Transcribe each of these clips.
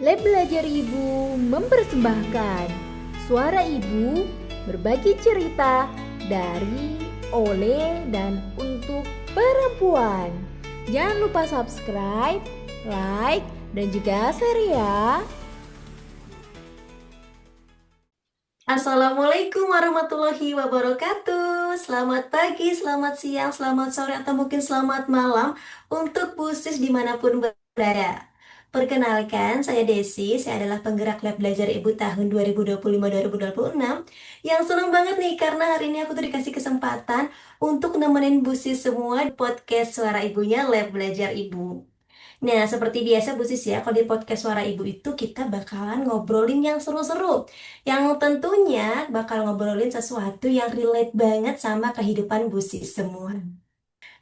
Lab Belajar Ibu mempersembahkan suara ibu berbagi cerita dari, oleh, dan untuk perempuan. Jangan lupa subscribe, like, dan juga share ya. Assalamualaikum warahmatullahi wabarakatuh. Selamat pagi, selamat siang, selamat sore, atau mungkin selamat malam untuk busis dimanapun berada. Perkenalkan, saya Desi. Saya adalah penggerak Lab Belajar Ibu tahun 2025-2026 yang senang banget nih karena hari ini aku tuh dikasih kesempatan untuk nemenin busis semua di podcast Suara Ibunya Lab Belajar Ibu. Nah, seperti biasa Bu Sis ya, kalau di podcast Suara Ibu itu kita bakalan ngobrolin yang seru-seru. Yang tentunya bakal ngobrolin sesuatu yang relate banget sama kehidupan Bu Sis semua.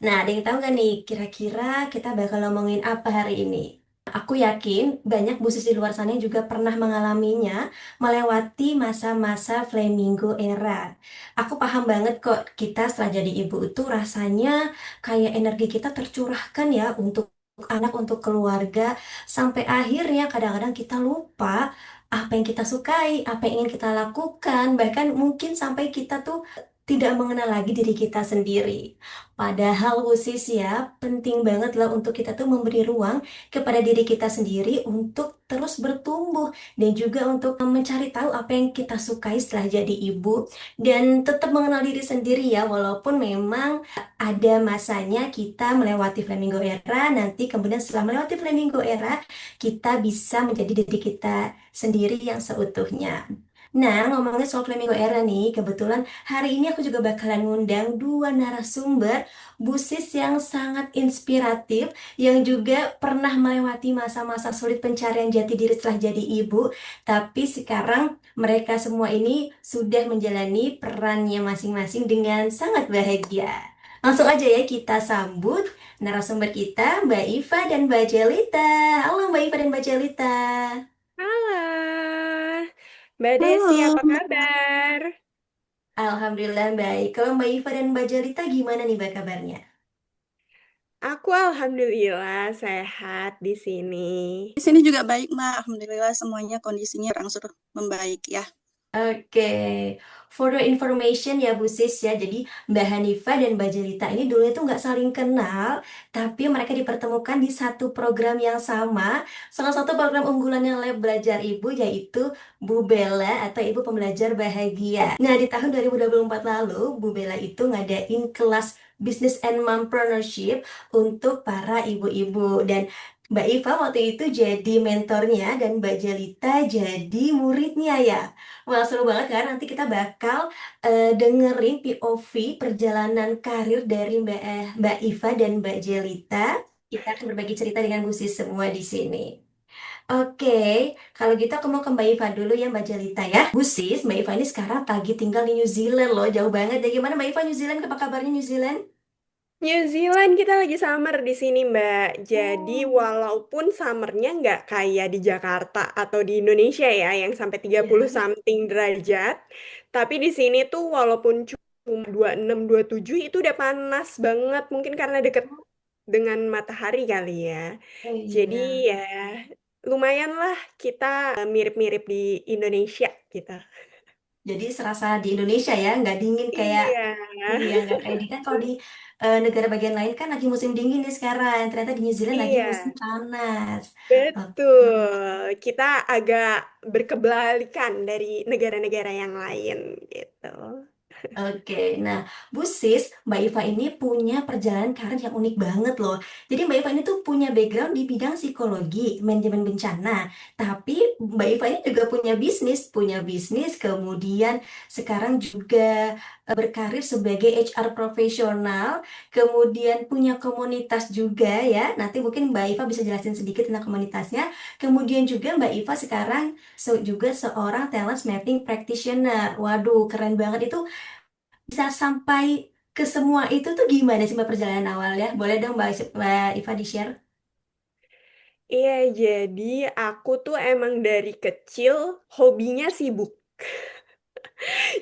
Nah, ada yang tahu nggak nih, kira-kira kita bakal ngomongin apa hari ini? Aku yakin banyak Bu Sis di luar sana yang juga pernah mengalaminya, melewati masa-masa flamingo era. Aku paham banget kok, kita setelah jadi ibu itu rasanya kayak energi kita tercurahkan ya untuk anak, untuk keluarga, sampai akhirnya kadang-kadang kita lupa apa yang kita sukai, apa yang ingin kita lakukan, bahkan mungkin sampai kita tuh tidak mengenal lagi diri kita sendiri. Padahal khusus ya, penting banget lah untuk kita tuh memberi ruang kepada diri kita sendiri untuk terus bertumbuh dan juga untuk mencari tahu apa yang kita sukai setelah jadi ibu dan tetap mengenal diri sendiri ya, walaupun memang ada masanya kita melewati flamingo era, nanti kemudian setelah melewati flamingo era kita bisa menjadi diri kita sendiri yang seutuhnya. Nah, ngomongin soal Flamingo Era nih, kebetulan hari ini aku juga bakalan ngundang dua narasumber busis yang sangat inspiratif, yang juga pernah melewati masa-masa sulit pencarian jati diri setelah jadi ibu, tapi sekarang mereka semua ini sudah menjalani perannya masing-masing dengan sangat bahagia. Langsung aja ya kita sambut narasumber kita, Mbak Iva dan Mbak Jelita. Halo Mbak Iva dan Mbak Jelita. Halo, Mbak Desi, Halo. apa kabar? Alhamdulillah baik. Kalau Mbak Iva dan Mbak Jelita gimana nih Mbak kabarnya? Aku alhamdulillah sehat di sini. Di sini juga baik, Mbak. Alhamdulillah semuanya kondisinya berangsur membaik ya. Oke, for your information ya Bu Sis ya. Jadi Mbak Hanifa dan Mbak Jelita ini dulu itu nggak saling kenal, tapi mereka dipertemukan di satu program yang sama. Salah satu program unggulannya Lab Belajar Ibu yaitu Bu Bella atau Ibu Pembelajar Bahagia. Nah, di tahun 2024 lalu, Bu Bella itu ngadain kelas Business and Mompreneurship untuk para ibu-ibu. Dan Mbak Iva waktu itu jadi mentornya dan Mbak Jelita jadi muridnya ya. Wah, seru banget kan? Nanti kita bakal dengerin POV perjalanan karir dari Mbak Iva dan Mbak Jelita. Kita akan berbagi cerita dengan Bu Sis semua di sini. Oke, kalau gitu aku mau ke Mbak Iva dulu ya Mbak Jelita ya. Bu Sis, Mbak Iva ini sekarang lagi tinggal di New Zealand loh, jauh banget. Ya gimana Mbak Iva New Zealand? Apa kabarnya New Zealand? New Zealand kita lagi summer di sini, Mbak. Jadi Oh, walaupun summernya nggak kayak di Jakarta atau di Indonesia ya, yang sampai 30 ya. something derajat, tapi di sini tuh walaupun cuma 26, 27 itu udah panas banget. Mungkin karena deket dengan matahari kali ya. Oh Jadi iya. ya lumayan lah kita mirip-mirip di Indonesia gitu. Jadi serasa di Indonesia ya, nggak dingin kayak Iya, iya, nggak kayak di kan kalau di negara bagian lain kan lagi musim dingin nih sekarang. Ternyata di New Zealand lagi musim iya, panas. Oke. betul. Kita agak berkebalikan dari negara-negara yang lain gitu. Oke, nah Bu Sis, Mbak Iva ini punya perjalanan karir yang unik banget loh. Jadi Mbak Iva ini tuh punya background di bidang psikologi, manajemen bencana. Tapi Mbak Iva ini juga punya bisnis, kemudian sekarang juga berkarir sebagai HR profesional, kemudian punya komunitas juga ya. Nanti mungkin Mbak Iva bisa jelasin sedikit tentang komunitasnya. Kemudian juga Mbak Iva sekarang juga seorang talent mapping practitioner. Waduh, keren banget itu bisa sampai ke semua itu tuh gimana sih Mbak perjalanan awalnya? Boleh dong Mbak Iva di-share? Iya, jadi aku tuh emang dari kecil hobinya sibuk.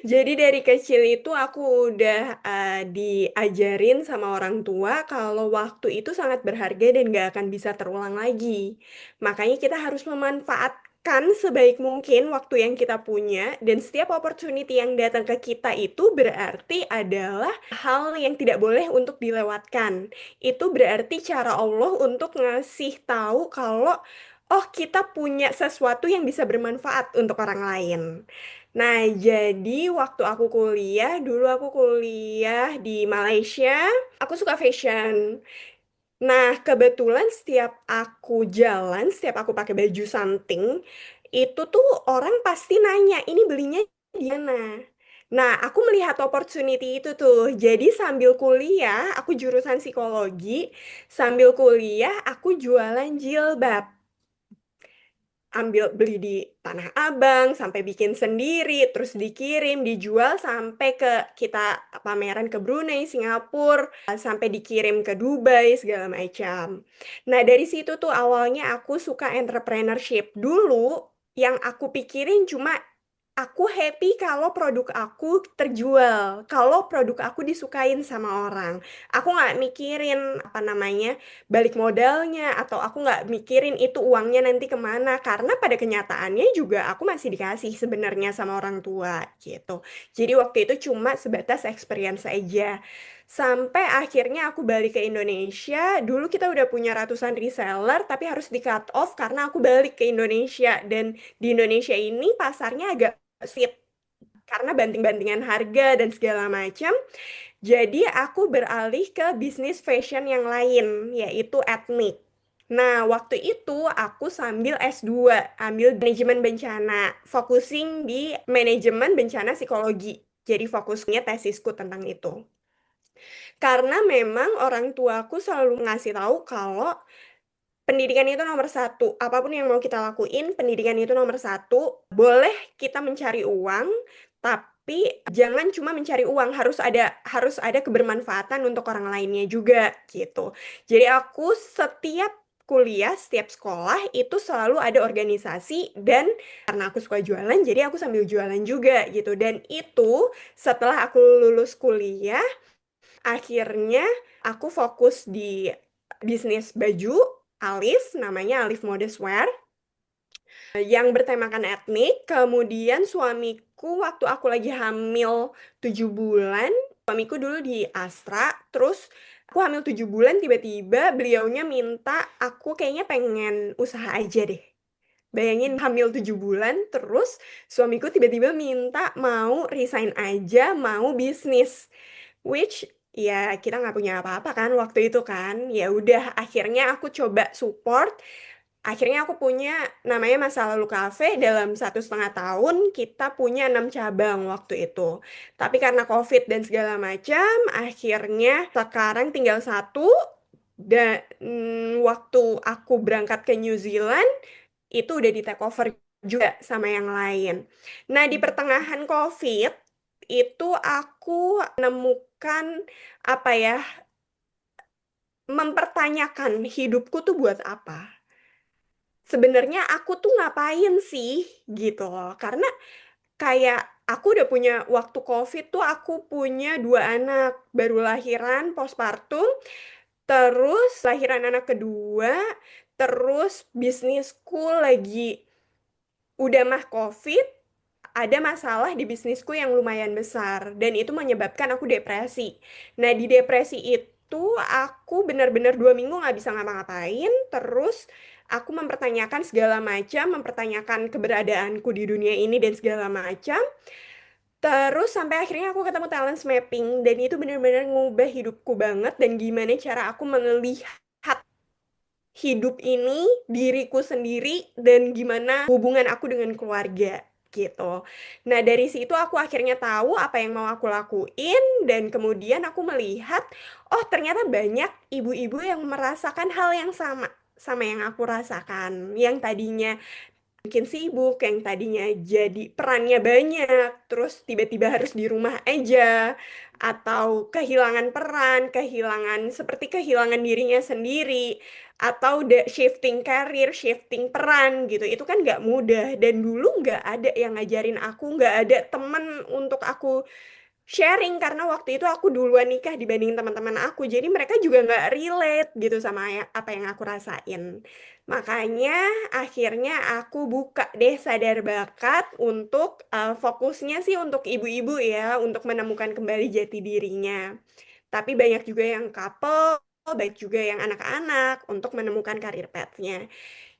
Jadi dari kecil itu aku udah diajarin sama orang tua kalau waktu itu sangat berharga dan gak akan bisa terulang lagi. Makanya kita harus memanfaatkan sebaik mungkin waktu yang kita punya dan setiap opportunity yang datang ke kita itu berarti adalah hal yang tidak boleh untuk dilewatkan. Itu berarti cara Allah untuk ngasih tahu kalau oh kita punya sesuatu yang bisa bermanfaat untuk orang lain. Nah, jadi waktu aku kuliah, dulu aku kuliah di Malaysia, aku suka fashion. Nah, kebetulan setiap aku jalan, setiap aku pakai baju something, itu tuh orang pasti nanya, ini belinya di mana? Nah, aku melihat opportunity itu tuh. Jadi sambil kuliah, aku jurusan psikologi, sambil kuliah aku jualan jilbab, ambil beli di Tanah Abang sampai bikin sendiri terus dikirim dijual sampai ke kita pameran ke Brunei, Singapura, sampai dikirim ke Dubai segala macam. Nah, dari situ tuh awalnya aku suka entrepreneurship. Dulu yang aku pikirin cuma aku happy kalau produk aku terjual, kalau produk aku disukain sama orang. Aku nggak mikirin apa namanya balik modalnya atau aku nggak mikirin itu uangnya nanti kemana karena pada kenyataannya juga aku masih dikasih sebenarnya sama orang tua gitu. Jadi waktu itu cuma sebatas experience aja. Sampai akhirnya aku balik ke Indonesia, dulu kita udah punya ratusan reseller tapi harus di cut off karena aku balik ke Indonesia dan di Indonesia ini pasarnya agak sulit karena banting-bantingan harga dan segala macam. Jadi aku beralih ke bisnis fashion yang lain, yaitu etnik. Nah, waktu itu aku sambil S2, ambil manajemen bencana, focusing di manajemen bencana psikologi. Jadi fokusnya tesisku tentang itu. Karena memang orang tuaku selalu ngasih tahu kalau pendidikan itu nomor satu. Apapun yang mau kita lakuin, pendidikan itu nomor satu. Boleh kita mencari uang, tapi jangan cuma mencari uang. Harus ada kebermanfaatan untuk orang lainnya juga, gitu. Jadi aku setiap kuliah, setiap sekolah itu selalu ada organisasi dan karena aku suka jualan, jadi aku sambil jualan juga gitu. Dan itu setelah aku lulus kuliah, akhirnya aku fokus di bisnis baju Alif, namanya Alif Modestwear, yang bertemakan etnik. Kemudian suamiku waktu aku lagi hamil 7 bulan, suamiku dulu di Astra, terus aku hamil 7 bulan tiba-tiba beliaunya minta aku kayaknya pengen usaha aja deh. Bayangin hamil 7 bulan, terus suamiku tiba-tiba minta mau resign aja, mau bisnis. Which ya kita nggak punya apa-apa kan waktu itu kan. Ya udah akhirnya aku coba support. Akhirnya aku punya namanya Masa Lalu Cafe. Dalam 1,5 tahun kita punya 6 cabang waktu itu. Tapi karena COVID dan segala macam, akhirnya sekarang tinggal satu. Dan waktu aku berangkat ke New Zealand, itu udah di take over juga sama yang lain. Nah, di pertengahan COVID, itu aku menemukan apa ya, mempertanyakan hidupku tuh buat apa. Sebenarnya aku tuh ngapain sih gitu loh. Karena kayak aku udah punya waktu COVID tuh aku punya 2 anak baru lahiran postpartum, terus lahiran anak kedua, terus bisnisku lagi udah mah COVID, ada masalah di bisnisku yang lumayan besar dan itu menyebabkan aku depresi. Nah, di depresi itu aku benar-benar 2 minggu nggak bisa ngapa-ngapain, terus aku mempertanyakan segala macam, mempertanyakan keberadaanku di dunia ini dan segala macam. Terus sampai akhirnya aku ketemu talent mapping dan itu benar-benar ngubah hidupku banget dan gimana cara aku melihat hidup ini, diriku sendiri, dan gimana hubungan aku dengan keluarga gitu. Nah, dari situ aku akhirnya tahu apa yang mau aku lakuin dan kemudian aku melihat, oh ternyata banyak ibu-ibu yang merasakan hal yang sama sama yang aku rasakan. Yang tadinya mungkin sibuk, yang tadinya jadi perannya banyak, terus tiba-tiba harus di rumah aja, atau kehilangan peran, seperti kehilangan dirinya sendiri. atau shifting karir, shifting peran gitu. Itu kan nggak mudah dan dulu nggak ada yang ngajarin aku, nggak ada temen untuk aku sharing karena waktu itu aku duluan nikah dibanding teman-teman aku. Jadi mereka juga nggak relate gitu sama apa yang aku rasain. Makanya akhirnya aku buka deh sadar bakat untuk fokusnya sih untuk ibu-ibu ya, untuk menemukan kembali jati dirinya. Tapi banyak juga yang couple, baik juga yang anak-anak untuk menemukan karir path-nya.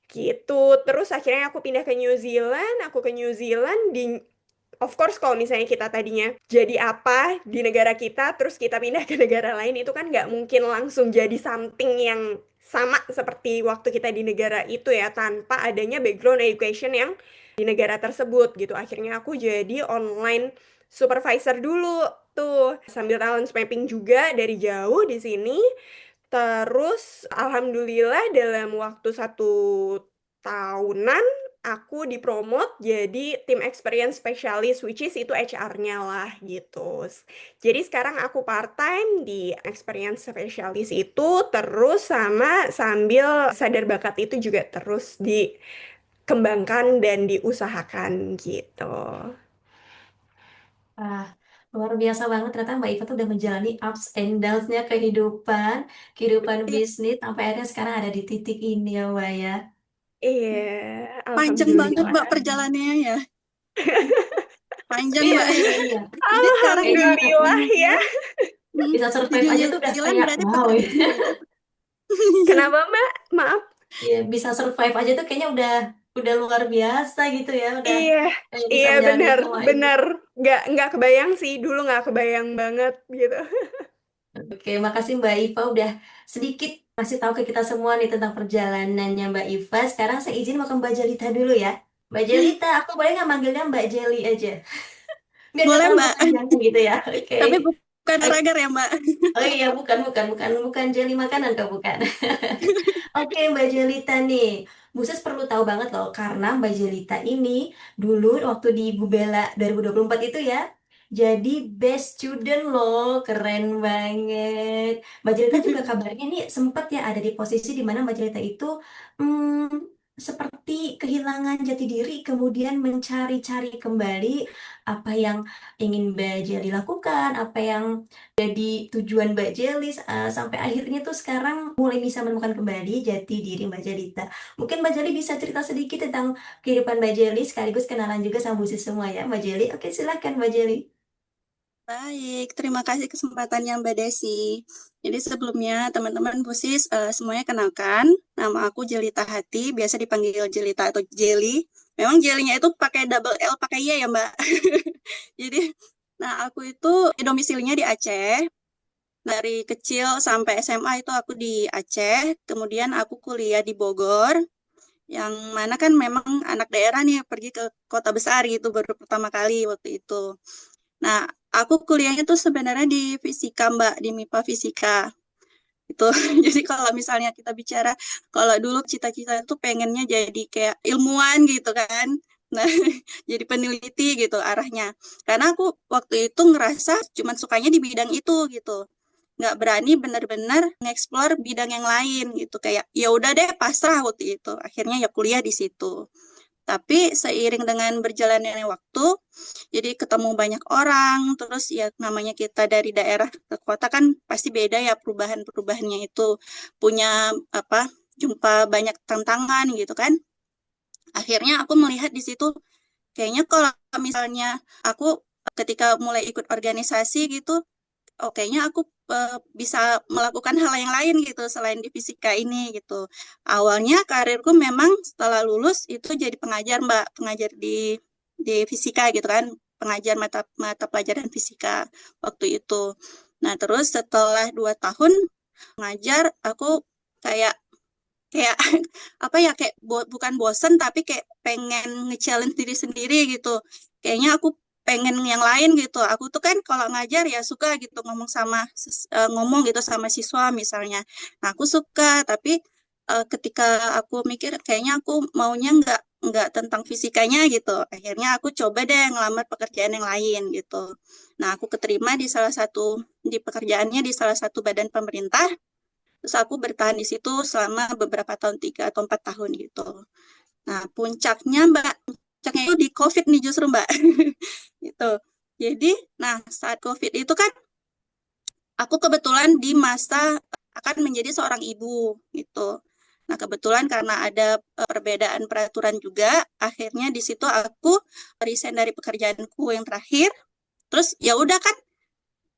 Gitu. Terus akhirnya aku pindah ke New Zealand, aku ke New Zealand di of course kalau misalnya kita tadinya jadi apa di negara kita terus kita pindah ke negara lain itu kan nggak mungkin langsung jadi something yang sama seperti waktu kita di negara itu ya tanpa adanya background education yang di negara tersebut gitu. Akhirnya aku jadi online supervisor dulu tuh sambil talent mapping juga dari jauh di sini. Terus alhamdulillah dalam waktu 1 tahunan aku dipromot jadi tim experience specialist which is itu HR-nya lah gitu. Jadi sekarang aku part-time di experience specialist itu terus sama sambil sadar bakat itu juga terus dikembangkan dan diusahakan gitu. Ah, luar biasa banget ternyata Mbak Iva tuh udah menjalani ups and downs-nya kehidupan Iya, bisnis sampai akhirnya sekarang ada di titik ini ya Mbak ya. Iya, panjang banget alhamdulillah. Mbak perjalanannya ya. Panjang Iya, Mbak. iya, iya. Jadi sekarang Kayaknya Alhamdulillah ya. bisa di survive aja New tuh udah Zealand kayak berarti wow ya. pekerjaan gitu. Kenapa Mbak? Maaf. Iya, bisa survive aja tuh kayaknya udah luar biasa gitu ya, udah Iya, kayak bisa iya menjalani benar, semua itu. benar. Nggak kebayang sih, dulu nggak kebayang banget gitu. Oke, makasih Mbak Iva udah sedikit kasih tahu ke kita semua nih tentang perjalanannya Mbak Iva. Sekarang saya izin mau ke Mbak Jelita dulu ya. Mbak Jelita, aku boleh nggak manggilnya Mbak Jelly aja? Biar nggak Boleh terlalu Mbak, panjang gitu ya. Oke. tapi bukan ragar ya Mbak. Oh iya, bukan jelly makanan kok, bukan. Oke, Mbak Jelita nih. Buses perlu tahu banget loh, karena Mbak Jelita ini dulu waktu di Gubela 2024 itu ya, jadi best student loh, keren banget. Mbak Jelita juga kabarnya nih sempat ya ada di posisi di mana Mbak Jelita itu seperti kehilangan jati diri, kemudian mencari-cari kembali apa yang ingin Mbak Jelly lakukan, apa yang jadi tujuan Mbak Jelis sampai akhirnya tuh sekarang mulai bisa menemukan kembali jati diri Mbak Jelita. Mungkin Mbak Jeli bisa cerita sedikit tentang kehidupan Mbak Jeli sekaligus kenalan juga sama busis semua ya Mbak Jeli. Oke, silakan Mbak Jeli. Baik, terima kasih kesempatannya Mbak Desi. Jadi sebelumnya teman-teman Busis semuanya kenalkan, nama aku Jelita Hati, biasa dipanggil Jelita atau Jelly. Memang Jelly-nya itu pakai double L pakai Y ya Mbak. Jadi, nah aku itu domisilinya di Aceh. Dari kecil sampai SMA itu aku di Aceh, kemudian aku kuliah di Bogor, yang mana kan memang anak daerah nih pergi ke kota besar gitu baru pertama kali waktu itu. Nah, aku kuliahnya tuh sebenarnya di fisika, Mbak, di MIPA fisika. Itu. Jadi kalau misalnya kita bicara, kalau dulu cita-cita itu pengennya jadi kayak ilmuwan gitu kan. Nah, jadi peneliti gitu arahnya. Karena aku waktu itu ngerasa cuman sukanya di bidang itu gitu. Nggak berani benar-benar nge-explore bidang yang lain gitu. Kayak ya udah deh pasrah waktu itu. Akhirnya ya kuliah di situ. Tapi seiring dengan berjalannya waktu, jadi ketemu banyak orang, terus ya namanya kita dari daerah ke kota kan pasti beda ya perubahan-perubahannya itu. Punya apa, jumpa banyak tantangan gitu kan. Akhirnya aku melihat di situ, kayaknya kalau misalnya aku ketika mulai ikut organisasi gitu, oh kayaknya aku bisa melakukan hal yang lain gitu selain di fisika ini gitu. Awalnya karirku memang setelah lulus itu jadi pengajar Mbak, pengajar di fisika gitu kan, pengajar mata mata pelajaran fisika waktu itu. Nah, terus setelah 2 tahun mengajar, aku kayak kayak apa ya kayak bukan bosen tapi kayak pengen nge-challenge diri sendiri gitu. Kayaknya aku pengen yang lain gitu. Aku tuh kan kalau ngajar ya suka gitu ngomong gitu sama siswa misalnya. Nah, aku suka tapi ketika aku mikir kayaknya aku maunya nggak tentang fisikanya gitu. Akhirnya aku coba deh ngelamar pekerjaan yang lain gitu. Nah, aku keterima di pekerjaannya di salah satu badan pemerintah Terus aku bertahan di situ selama beberapa tahun, 3 atau 4 tahun gitu. Nah, puncaknya Mbak, puncaknya itu di COVID nih justru Mbak. Gitu. Jadi, nah saat COVID itu kan aku kebetulan di masa akan menjadi seorang ibu gitu. Nah, kebetulan karena ada perbedaan peraturan juga, akhirnya di situ aku resign dari pekerjaanku yang terakhir. Terus ya udah kan,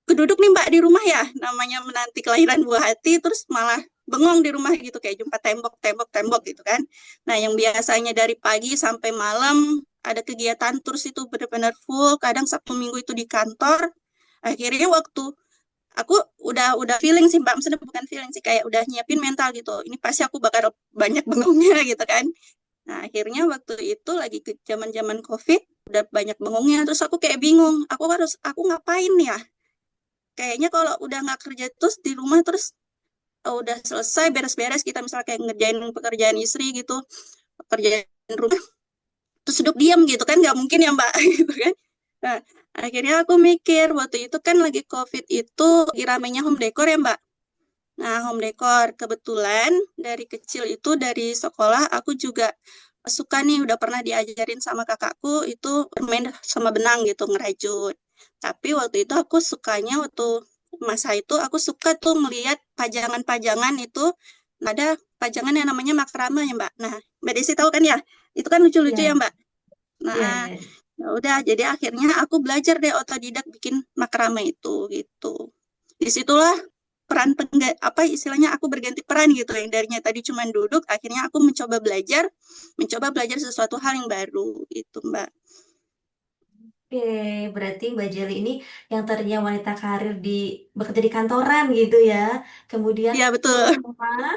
keduduk nih Mbak di rumah ya, namanya menanti kelahiran buah hati, terus malah bengong di rumah gitu, kayak jumpa tembok, tembok, tembok gitu kan. Nah, yang biasanya dari pagi sampai malam ada kegiatan terus itu benar-benar full, kadang Sabtu Minggu itu di kantor. Akhirnya waktu aku udah feeling sih Mbak, maksudnya bukan feeling sih, kayak udah nyiapin mental gitu. Ini pasti aku bakal banyak bengongnya gitu kan. Nah, akhirnya waktu itu lagi ke zaman-zaman COVID, udah banyak bengongnya, terus aku kayak bingung, aku ngapain ya? Kayaknya kalau udah nggak kerja terus di rumah terus udah selesai beres-beres kita misalnya kayak ngerjain pekerjaan istri gitu, pekerjaan rumah, terus duduk diam gitu kan nggak mungkin ya Mbak gitu kan. Nah, akhirnya aku mikir waktu itu kan lagi COVID itu ramenya home decor ya Mbak. Nah, home decor kebetulan dari kecil itu dari sekolah aku juga suka nih, udah pernah diajarin sama kakakku itu bermain sama benang gitu, ngerajut. Tapi waktu itu aku sukanya waktu masa itu aku suka tuh melihat pajangan-pajangan itu, ada pajangan yang namanya makrame ya Mbak. Nah, Mbak Desi tahu kan ya? Itu kan lucu-lucu ya Iya, Mbak. iya, Nah, iya. ya udah jadi akhirnya aku belajar deh otodidak bikin makrame itu gitu. Disitulah peran apa istilahnya aku berganti peran gitu, yang darinya tadi cuma duduk akhirnya aku mencoba belajar sesuatu hal yang baru itu Mbak. Oke, berarti Mbak Jeli ini yang tadinya wanita karir bekerja di kantoran gitu ya. Kemudian Iya turun betul. rumah,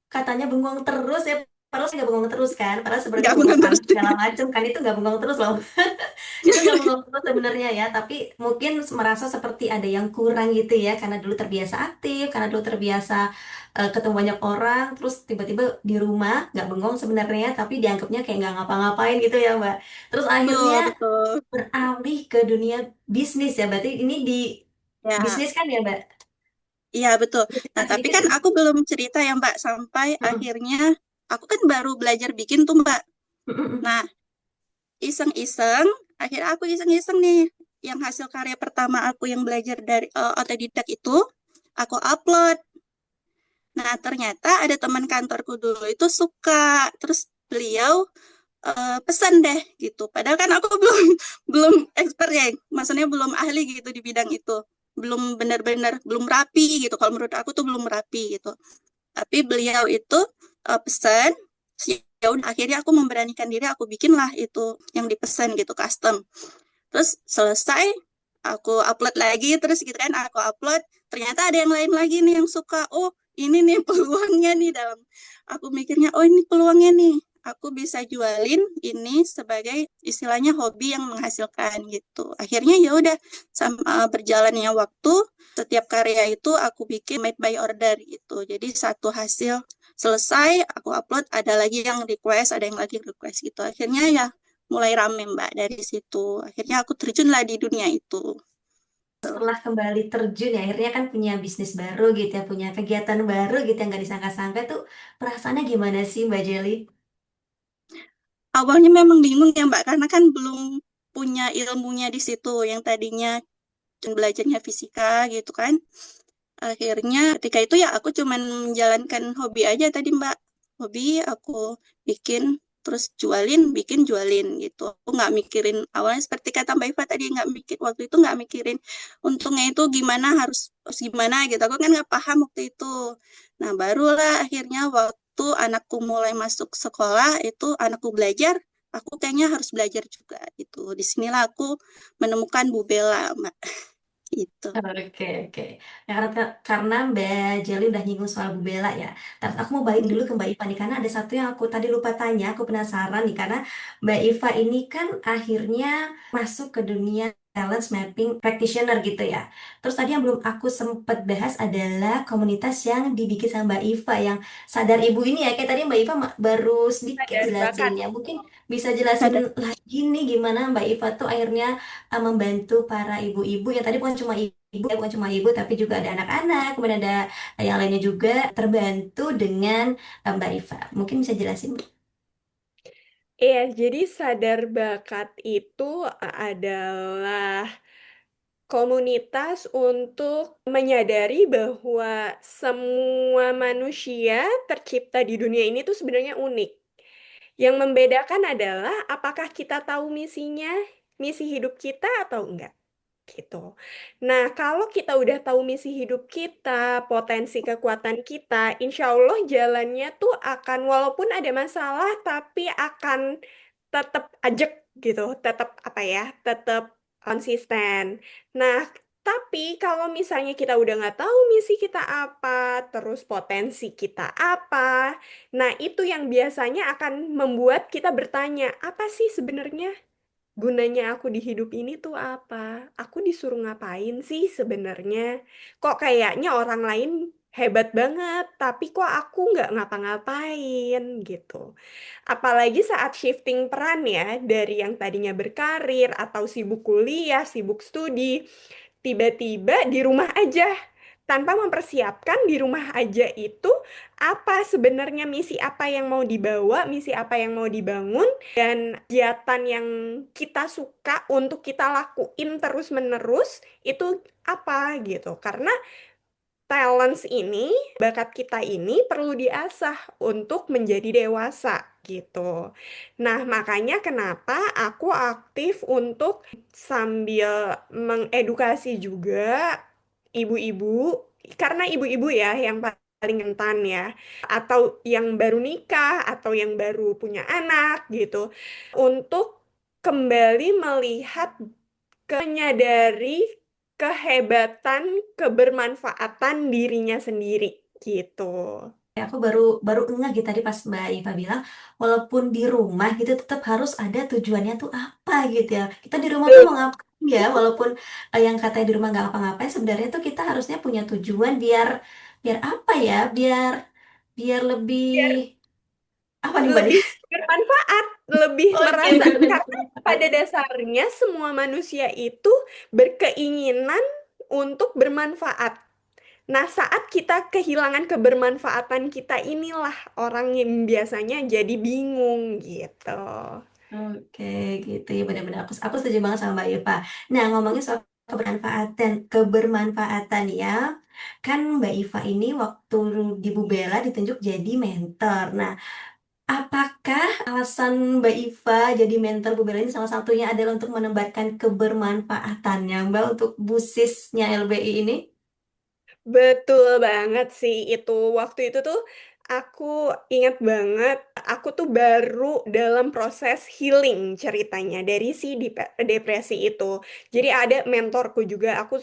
katanya bengong terus ya. Padahal saya nggak bengong terus kan. Padahal sebenarnya Nggak bengong mengenal panas terus. segala macam kan itu nggak bengong terus loh. Itu nggak bengong terus sebenarnya ya. Tapi mungkin merasa seperti ada yang kurang gitu ya. Karena dulu terbiasa aktif, karena dulu terbiasa ketemu banyak orang. Terus tiba-tiba di rumah nggak bengong sebenarnya. Tapi dianggapnya kayak nggak ngapa-ngapain gitu ya Mbak. Terus akhirnya Betul betul. beralih ke dunia bisnis ya. Berarti ini di Ya, bisnis kan ya, Mbak? iya betul. Bisa cerita Nah, tapi sedikit kan nggak? aku belum cerita ya Mbak, sampai Mm-mm. akhirnya aku kan baru belajar bikin tuh Mbak. Mm-mm. Nah, iseng-iseng, akhirnya aku iseng-iseng nih, yang hasil karya pertama aku yang belajar dari otodidak itu, aku upload. Nah, ternyata ada teman kantorku dulu itu suka, terus beliau pesan deh gitu. Padahal kan aku belum belum expert ya, maksudnya belum ahli gitu di bidang itu. Belum benar-benar belum rapi gitu. Kalau menurut aku tuh belum rapi gitu. Tapi beliau itu pesan, ya udah akhirnya aku memberanikan diri aku bikin lah itu yang dipesan gitu, custom. Terus selesai aku upload lagi, terus gitu kan aku upload, ternyata ada yang lain lagi nih yang suka. Oh, ini nih peluangnya nih, dalam aku mikirnya, oh ini peluangnya nih, aku bisa jualin ini sebagai istilahnya hobi yang menghasilkan gitu. Akhirnya ya udah, sama berjalannya waktu, setiap karya itu aku bikin made by order gitu. Jadi satu hasil selesai aku upload, ada lagi yang request, ada yang lagi request gitu. Akhirnya ya mulai rame Mbak dari situ. Akhirnya aku terjunlah di dunia itu. Setelah kembali terjun ya, akhirnya kan punya bisnis baru gitu ya, punya kegiatan baru gitu yang nggak disangka-sangka tuh perasaannya gimana sih Mbak Jelly? Awalnya memang bingung ya Mbak, karena kan belum punya ilmunya di situ. Yang tadinya belajarnya fisika gitu kan. Akhirnya ketika itu ya aku cuman menjalankan hobi aja tadi Mbak. Hobi aku bikin, terus jualin, bikin jualin gitu. Aku nggak mikirin awalnya seperti kata Mbak Iva tadi, nggak mikir waktu itu, nggak mikirin untungnya itu gimana, harus gimana gitu. Aku kan nggak paham waktu itu. Nah barulah akhirnya waktu anakku mulai masuk sekolah itu anakku belajar, aku kayaknya harus belajar juga gitu. Disinilah aku menemukan Bu Bella Mbak. Itu. Oke, oke. Nah, karena Mbak Jelly udah nyinggung soal Bu Bella ya. Terus aku mau balik dulu ke Mbak Iva nih, karena ada satu yang aku tadi lupa tanya, aku penasaran nih, karena Mbak Iva ini kan akhirnya masuk ke dunia talent mapping practitioner gitu ya. Terus tadi yang belum aku sempet bahas adalah komunitas yang dibikin sama Mbak Iva, yang Sadar Ibu ini ya. Kayak tadi Mbak Iva baru sedikit Sadar bakat. jelasin ya. Mungkin bisa jelasin lagi nih gimana Mbak Iva tuh akhirnya membantu para ibu-ibu yang tadi bukan cuma ibu, bukan cuma ibu tapi juga ada anak-anak, kemudian ada yang lainnya juga terbantu dengan Mbak Iva. Mungkin bisa jelasin, Bu? Iya, jadi sadar bakat itu adalah komunitas untuk menyadari bahwa semua manusia tercipta di dunia ini tuh sebenarnya unik. Yang membedakan adalah apakah kita tahu misinya, misi hidup kita atau enggak. Gitu. Nah, kalau kita udah tahu misi hidup kita, potensi kekuatan kita, insya Allah jalannya tuh akan, walaupun ada masalah, tapi akan tetap ajak gitu, tetap apa ya, tetap konsisten. Nah, tapi kalau misalnya kita udah nggak tahu misi kita apa, terus potensi kita apa, nah itu yang biasanya akan membuat kita bertanya, apa sih sebenarnya gunanya aku di hidup ini tuh apa? Aku disuruh ngapain sih sebenarnya? Kok kayaknya orang lain hebat banget, tapi kok aku nggak ngapa-ngapain gitu. Apalagi saat shifting peran ya, dari yang tadinya berkarir atau sibuk kuliah, sibuk studi, tiba-tiba di rumah aja. Tanpa mempersiapkan di rumah aja itu apa sebenarnya misi apa yang mau dibawa, misi apa yang mau dibangun, dan kegiatan yang kita suka untuk kita lakuin terus-menerus itu apa gitu. Karena talents ini, bakat kita ini perlu diasah untuk menjadi dewasa gitu. Nah, makanya kenapa aku aktif untuk sambil mengedukasi juga ibu-ibu, karena ibu-ibu ya yang paling rentan ya, atau yang baru nikah, atau yang baru punya anak gitu, untuk kembali melihat menyadari kehebatan, kebermanfaatan dirinya sendiri gitu. Ya, aku baru baru ngeh gitu tadi pas Mbak Iva bilang, walaupun di rumah gitu tetap harus ada tujuannya tuh apa gitu ya. Kita di rumah tuh mau ngapain ya, walaupun yang katanya di rumah nggak ngapa-ngapain, sebenarnya tuh kita harusnya punya tujuan biar biar apa ya, biar biar lebih Biar apa nih Mbak? lebih bermanfaat, lebih Oke, merasa, biar lebih karena bermanfaat. pada dasarnya semua manusia itu berkeinginan untuk bermanfaat. Nah, saat kita kehilangan kebermanfaatan kita inilah orang yang biasanya jadi bingung gitu. Oke, gitu ya benar-benar aku setuju banget sama Mbak Eva. Nah, ngomongin soal kebermanfaatan ya, kan Mbak Iva ini waktu di Bubela ditunjuk jadi mentor. Nah, apakah alasan Mbak Iva jadi mentor Bubela ini salah satunya adalah untuk menebarkan kebermanfaatannya Mbak untuk busisnya LBI ini? Betul banget sih itu. Waktu itu tuh aku ingat banget, aku tuh baru dalam proses healing ceritanya dari si depresi itu. Jadi ada mentorku juga, aku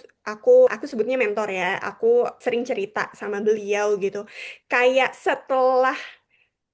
sebutnya mentor ya. Aku sering cerita sama beliau gitu. Kayak setelah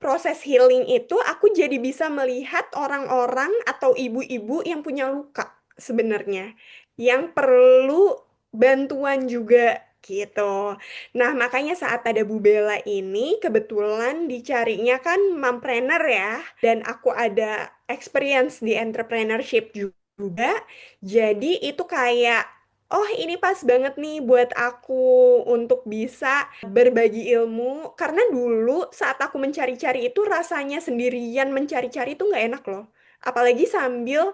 proses healing itu aku jadi bisa melihat orang-orang atau ibu-ibu yang punya luka sebenarnya yang perlu bantuan juga gitu. Nah, makanya saat ada Bu Bella ini kebetulan dicarinya kan mompreneur ya dan aku ada experience di entrepreneurship juga. Jadi itu kayak oh, ini pas banget nih buat aku untuk bisa berbagi ilmu. Karena dulu saat aku mencari-cari itu rasanya sendirian mencari-cari itu nggak enak loh. Apalagi sambil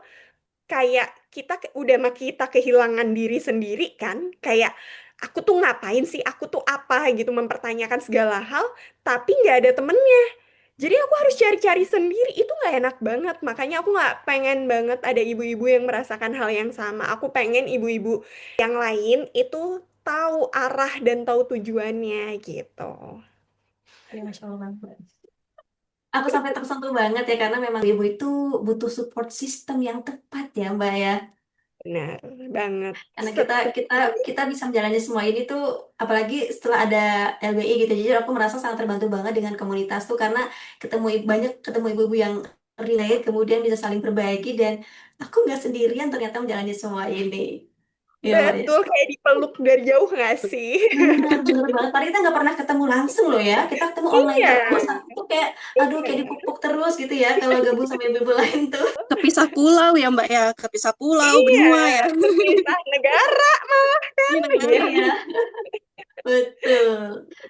kayak kita kehilangan diri sendiri kan. Kayak aku tuh ngapain sih? Aku tuh apa gitu mempertanyakan segala hal, tapi nggak ada temennya. Jadi aku harus cari-cari sendiri, itu nggak enak banget. Makanya aku nggak pengen banget ada ibu-ibu yang merasakan hal yang sama. Aku pengen ibu-ibu yang lain itu tahu arah dan tahu tujuannya gitu. Ya, Masya Allah, Mbak. Aku sampai tersentuh banget ya karena memang ibu itu butuh support system yang tepat ya Mbak ya. Benar banget. Karena kita Setuju kita sekali. kita bisa menjalani semua ini tuh apalagi setelah ada LBI gitu. Jadi aku merasa sangat terbantu banget dengan komunitas tuh karena banyak ketemu ibu-ibu yang relate kemudian bisa saling berbagi dan aku nggak sendirian ternyata menjalani semua ini. Ya, Mbak ya. Betul, kayak dipeluk dari jauh nggak sih? Benar, benar banget. Padahal kita nggak pernah ketemu langsung loh ya. Kita ketemu online Iya, terus. Aku tuh kayak, aduh kayak iya. dipupuk terus gitu ya kalau gabung sama ibu-ibu lain tuh. Kepisah kepisah pulau ya Mbak ya, kepisah pulau, Iya, benua ya. berpisah negara malah kan. Ini negara. Iya. Iya, betul.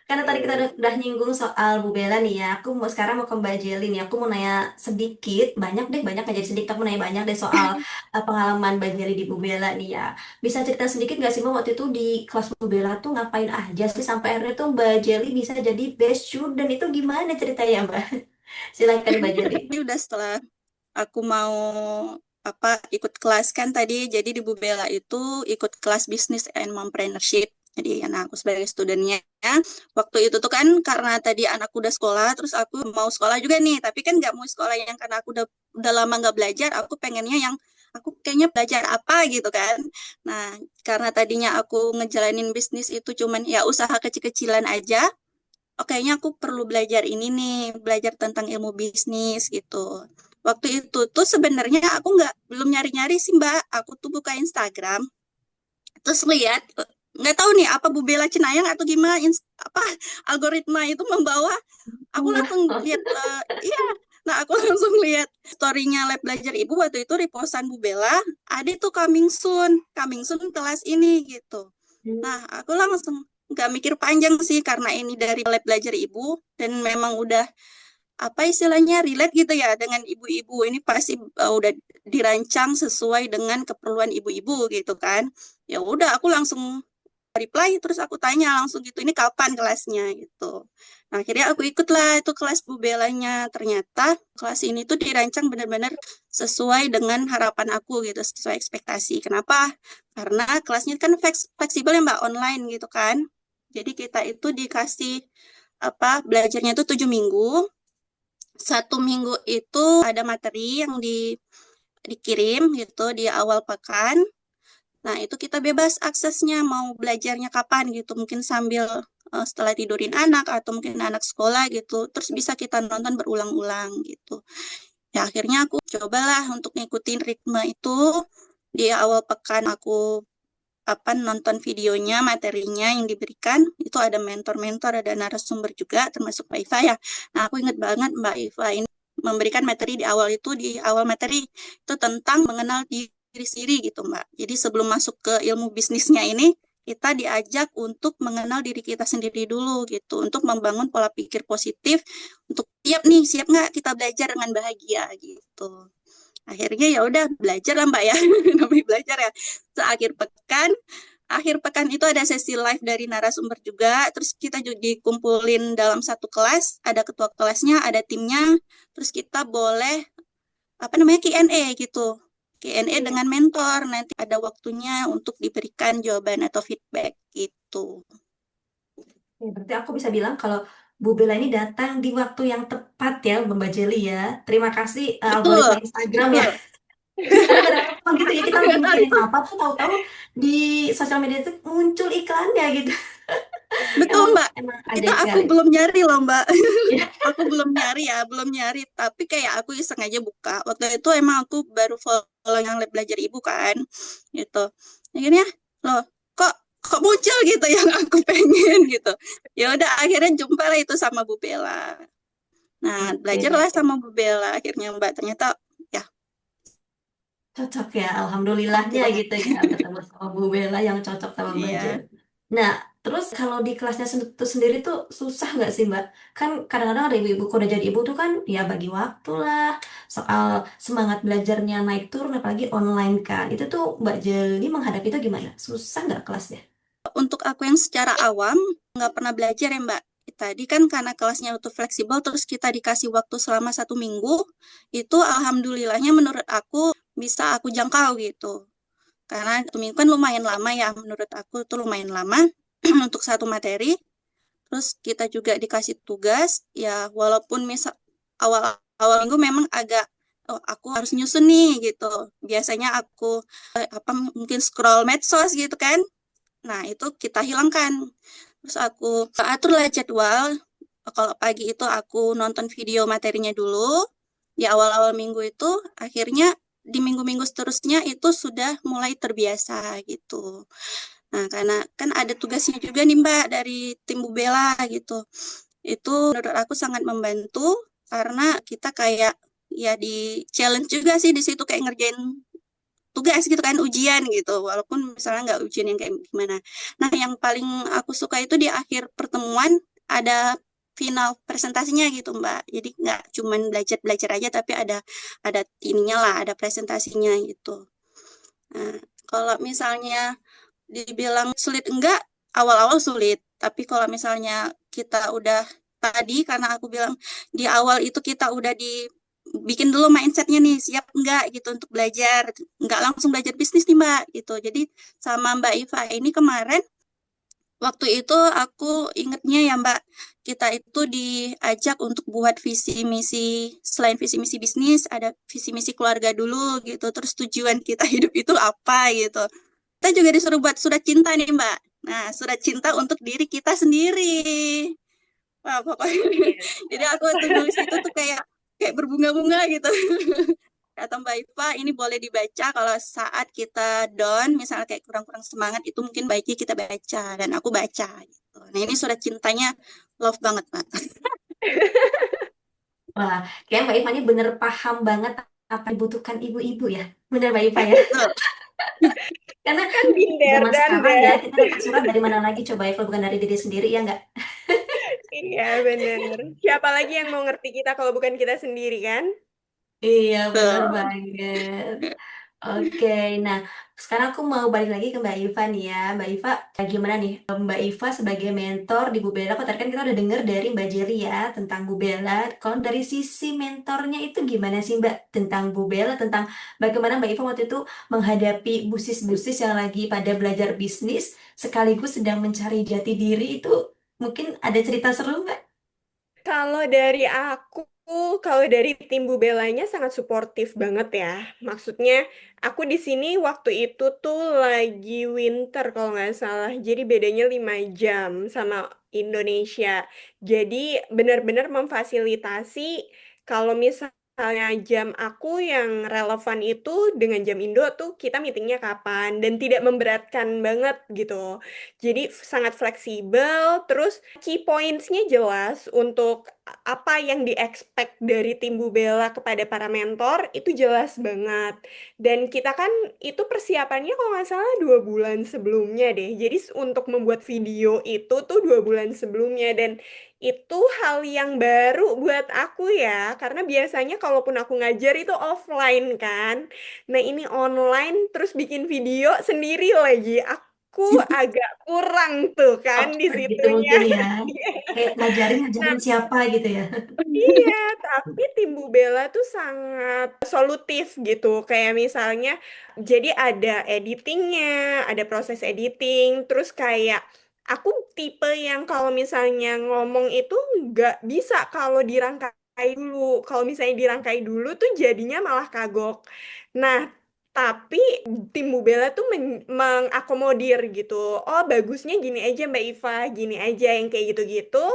Karena tadi kita udah nyinggung soal Bu Bella nih ya. Aku mau sekarang mau ke Mbak Jelly nih. Aku mau nanya sedikit, banyak nggak jadi sedikit. Aku mau nanya banyak deh soal pengalaman Mbak Jelly di Bu Bella nih ya. Bisa cerita sedikit nggak sih Mbak waktu itu di kelas Bu Bella tuh ngapain aja sih sampai akhirnya tuh Mbak Jelly bisa jadi best student itu gimana ceritanya Mbak? Silakan Mbak Jelly. Ini udah setelah aku mau ikut kelas kan tadi, jadi di Bu Bella itu ikut kelas Business and Mompreneurship. Jadi anak aku sebagai studentnya, waktu itu tuh kan karena tadi anakku udah sekolah, terus aku mau sekolah juga nih, tapi kan nggak mau sekolah yang karena aku udah lama nggak belajar, aku pengennya yang aku kayaknya belajar apa gitu kan. Nah, karena tadinya aku ngejalanin bisnis itu cuman ya usaha kecil-kecilan aja, oh kayaknya aku perlu belajar ini nih, belajar tentang ilmu bisnis gitu. Waktu itu tuh sebenarnya aku belum nyari-nyari sih Mbak, aku tuh buka Instagram, terus lihat nggak tahu nih apa Bu Bella Cenayang atau gimana algoritma itu membawa aku langsung lihat iya. Nah, aku langsung lihat story-nya Lab Belajar Ibu waktu itu repostan Bu Bella, ada tuh coming soon kelas ini gitu. Nah, aku langsung nggak mikir panjang sih karena ini dari Lab Belajar Ibu dan memang udah apa istilahnya relate gitu ya dengan ibu-ibu ini pasti udah dirancang sesuai dengan keperluan ibu-ibu gitu kan. Ya udah aku langsung reply terus aku tanya langsung gitu ini kapan kelasnya gitu. Nah, akhirnya aku ikutlah itu kelas Bu Bellanya. Ternyata kelas ini tuh dirancang benar-benar sesuai dengan harapan aku gitu, sesuai ekspektasi. Kenapa? Karena kelasnya kan fleksibel ya Mbak, online gitu kan. Jadi kita itu dikasih belajarnya itu 7 minggu. 1 minggu itu ada materi yang dikirim gitu di awal pekan. Nah, itu kita bebas aksesnya mau belajarnya kapan gitu. Mungkin sambil setelah tidurin anak atau mungkin anak sekolah gitu. Terus bisa kita nonton berulang-ulang gitu. Ya, akhirnya aku cobalah untuk ngikutin ritme itu. Di awal pekan aku nonton videonya, materinya yang diberikan. Itu ada mentor-mentor, ada narasumber juga, termasuk Mbak Iva ya. Nah, aku ingat banget Mbak Iva ini memberikan materi di awal materi itu tentang mengenal diri sendiri gitu Mbak. Jadi sebelum masuk ke ilmu bisnisnya ini, kita diajak untuk mengenal diri kita sendiri dulu gitu, untuk membangun pola pikir positif, untuk siap nggak kita belajar dengan bahagia gitu. Akhirnya ya udah belajar lah Mbak ya, namanya belajar ya. Akhir pekan itu ada sesi live dari narasumber juga, terus kita juga dikumpulin dalam satu kelas, ada ketua kelasnya, ada timnya, terus kita boleh Q&A gitu. Q&A dengan mentor, nanti ada waktunya untuk diberikan jawaban atau feedback gitu. Ya, berarti aku bisa bilang kalau Bu Bella ini datang di waktu yang tepat ya, Mbak Jelly ya. Terima kasih algoritma Betul, Instagram ya. betul. Kadang-kadang gitu ya kita lagi mikirin apa tuh tahu-tahu di sosial media itu muncul iklannya gitu. Betul Emang Mbak, emang itu ajaib aku sekali. belum nyari loh Mbak. Ya. Aku belum nyari, tapi kayak aku iseng aja buka. Waktu itu emang aku baru follow yang Lab Belajar Ibu kan, gitu. Akhirnya loh, kok kok muncul gitu yang aku pengen gitu. Ya udah akhirnya jumpa lah itu sama Bu Bella. Nah, belajarlah Oke. sama Bu Bella akhirnya Mbak. Ternyata ya Cocok ya, alhamdulillahnya banget. gitu ya ketemu sama Bu Bella yang cocok sama Mbak Iya. Jelly. Nah, terus kalau di kelasnya itu sendiri tuh susah nggak sih Mbak? Kan kadang-kadang ada ibu-ibu kalau udah jadi ibu tuh kan ya bagi waktu lah, soal semangat belajarnya naik turun apalagi online kan. Itu tuh Mbak Jelly menghadapi itu gimana? Susah nggak kelasnya? Untuk aku yang secara awam nggak pernah belajar ya Mbak. Tadi kan karena kelasnya itu fleksibel, terus kita dikasih waktu selama 1 minggu, itu alhamdulillahnya menurut aku bisa aku jangkau gitu. Karena 1 minggu kan lumayan lama ya, menurut aku itu lumayan lama untuk satu materi. Terus kita juga dikasih tugas, ya walaupun misal awal minggu memang agak oh aku harus nyusun nih gitu. Biasanya aku mungkin scroll medsos gitu kan. Nah, itu kita hilangkan. Terus aku aturlah jadwal. Kalau pagi itu aku nonton video materinya dulu. Di awal-awal minggu itu, akhirnya di minggu-minggu seterusnya itu sudah mulai terbiasa gitu. Nah, karena kan ada tugasnya juga nih Mbak dari tim Bu Bella gitu. Itu menurut aku sangat membantu karena kita kayak ya di challenge juga sih di situ kayak ngerjain tugas gitu kan, ujian gitu, walaupun misalnya nggak ujian yang kayak gimana. Nah, yang paling aku suka itu di akhir pertemuan ada final presentasinya gitu Mbak. Jadi nggak cuman belajar-belajar aja, tapi ada ininya lah, ada presentasinya gitu. Nah, kalau misalnya dibilang sulit enggak, awal-awal sulit. Tapi kalau misalnya kita udah tadi, karena aku bilang di awal itu kita udah bikin dulu mindsetnya nih, siap enggak gitu untuk belajar. Enggak langsung belajar bisnis nih Mbak gitu. Jadi sama Mbak Iva ini kemarin, waktu itu aku ingetnya ya Mbak, kita itu diajak untuk buat visi misi, selain visi misi bisnis, ada visi misi keluarga dulu gitu. Terus tujuan kita hidup itu apa gitu. Kita juga disuruh buat surat cinta nih Mbak. Nah, surat cinta untuk diri kita sendiri. Wah, pokoknya. Iya. Jadi aku tuh nulis itu tuh kayak kayak berbunga-bunga gitu. Kata Mbak Iva, ini boleh dibaca kalau saat kita down, misalnya kayak kurang-kurang semangat, itu mungkin baiknya kita baca. Dan aku baca gitu. Nah, ini surat cintanya love banget, Mbak. Wah, kayak Mbak Iva ini bener paham banget apa yang dibutuhkan ibu-ibu ya. Bener Mbak Iva ya. Betul. Karena Kan binder zaman dan sekarang ya kita dapat surat dari mana lagi coba ya kalau bukan dari diri sendiri ya nggak? iya bener. Siapa lagi yang mau ngerti kita kalau bukan kita sendiri kan? Iya bener Betul. banget. Oke, nah sekarang aku mau balik lagi ke Mbak Iva nih ya. Mbak Iva, gimana nih Mbak Iva sebagai mentor di Bu Bella? Kok tadi kan kita udah denger dari Mbak Jelly ya tentang Bu Bella. Kalau dari sisi mentornya itu gimana sih Mbak tentang Bu Bella? Tentang bagaimana Mbak Iva waktu itu menghadapi busis-busis yang lagi pada belajar bisnis sekaligus sedang mencari jati diri itu mungkin ada cerita seru Mbak? Kalau dari aku, kalau dari tim Bu Bellanya sangat suportif banget ya. Maksudnya, aku di sini waktu itu tuh lagi winter kalau nggak salah. Jadi bedanya 5 jam sama Indonesia. Jadi benar-benar memfasilitasi kalau misalnya jam aku yang relevan itu dengan jam Indo tuh kita meetingnya kapan dan tidak memberatkan banget gitu. Jadi sangat fleksibel, terus key points-nya jelas untuk apa yang di-expect dari tim Bu Bella kepada para mentor itu jelas banget. Dan kita kan itu persiapannya kalau nggak salah 2 bulan sebelumnya deh. Jadi untuk membuat video itu tuh 2 bulan sebelumnya dan itu hal yang baru buat aku ya, karena biasanya kalaupun aku ngajar itu offline kan. Nah ini online terus bikin video sendiri lagi. Aku agak kurang tuh kan di Awkward gitu situnya. mungkin ya. Kayak ngajarin ngajarin siapa gitu ya. Iya, tapi tim Bu Bella tuh sangat solutif gitu. Kayak misalnya, jadi ada editingnya, ada proses editing, terus kayak aku tipe yang kalau misalnya ngomong itu nggak bisa kalau dirangkai dulu. Kalau misalnya dirangkai dulu tuh jadinya malah kagok. Nah, tapi tim Bu Bella tuh mengakomodir gitu. Oh, bagusnya gini aja Mbak Iva, gini aja yang kayak gitu-gitu.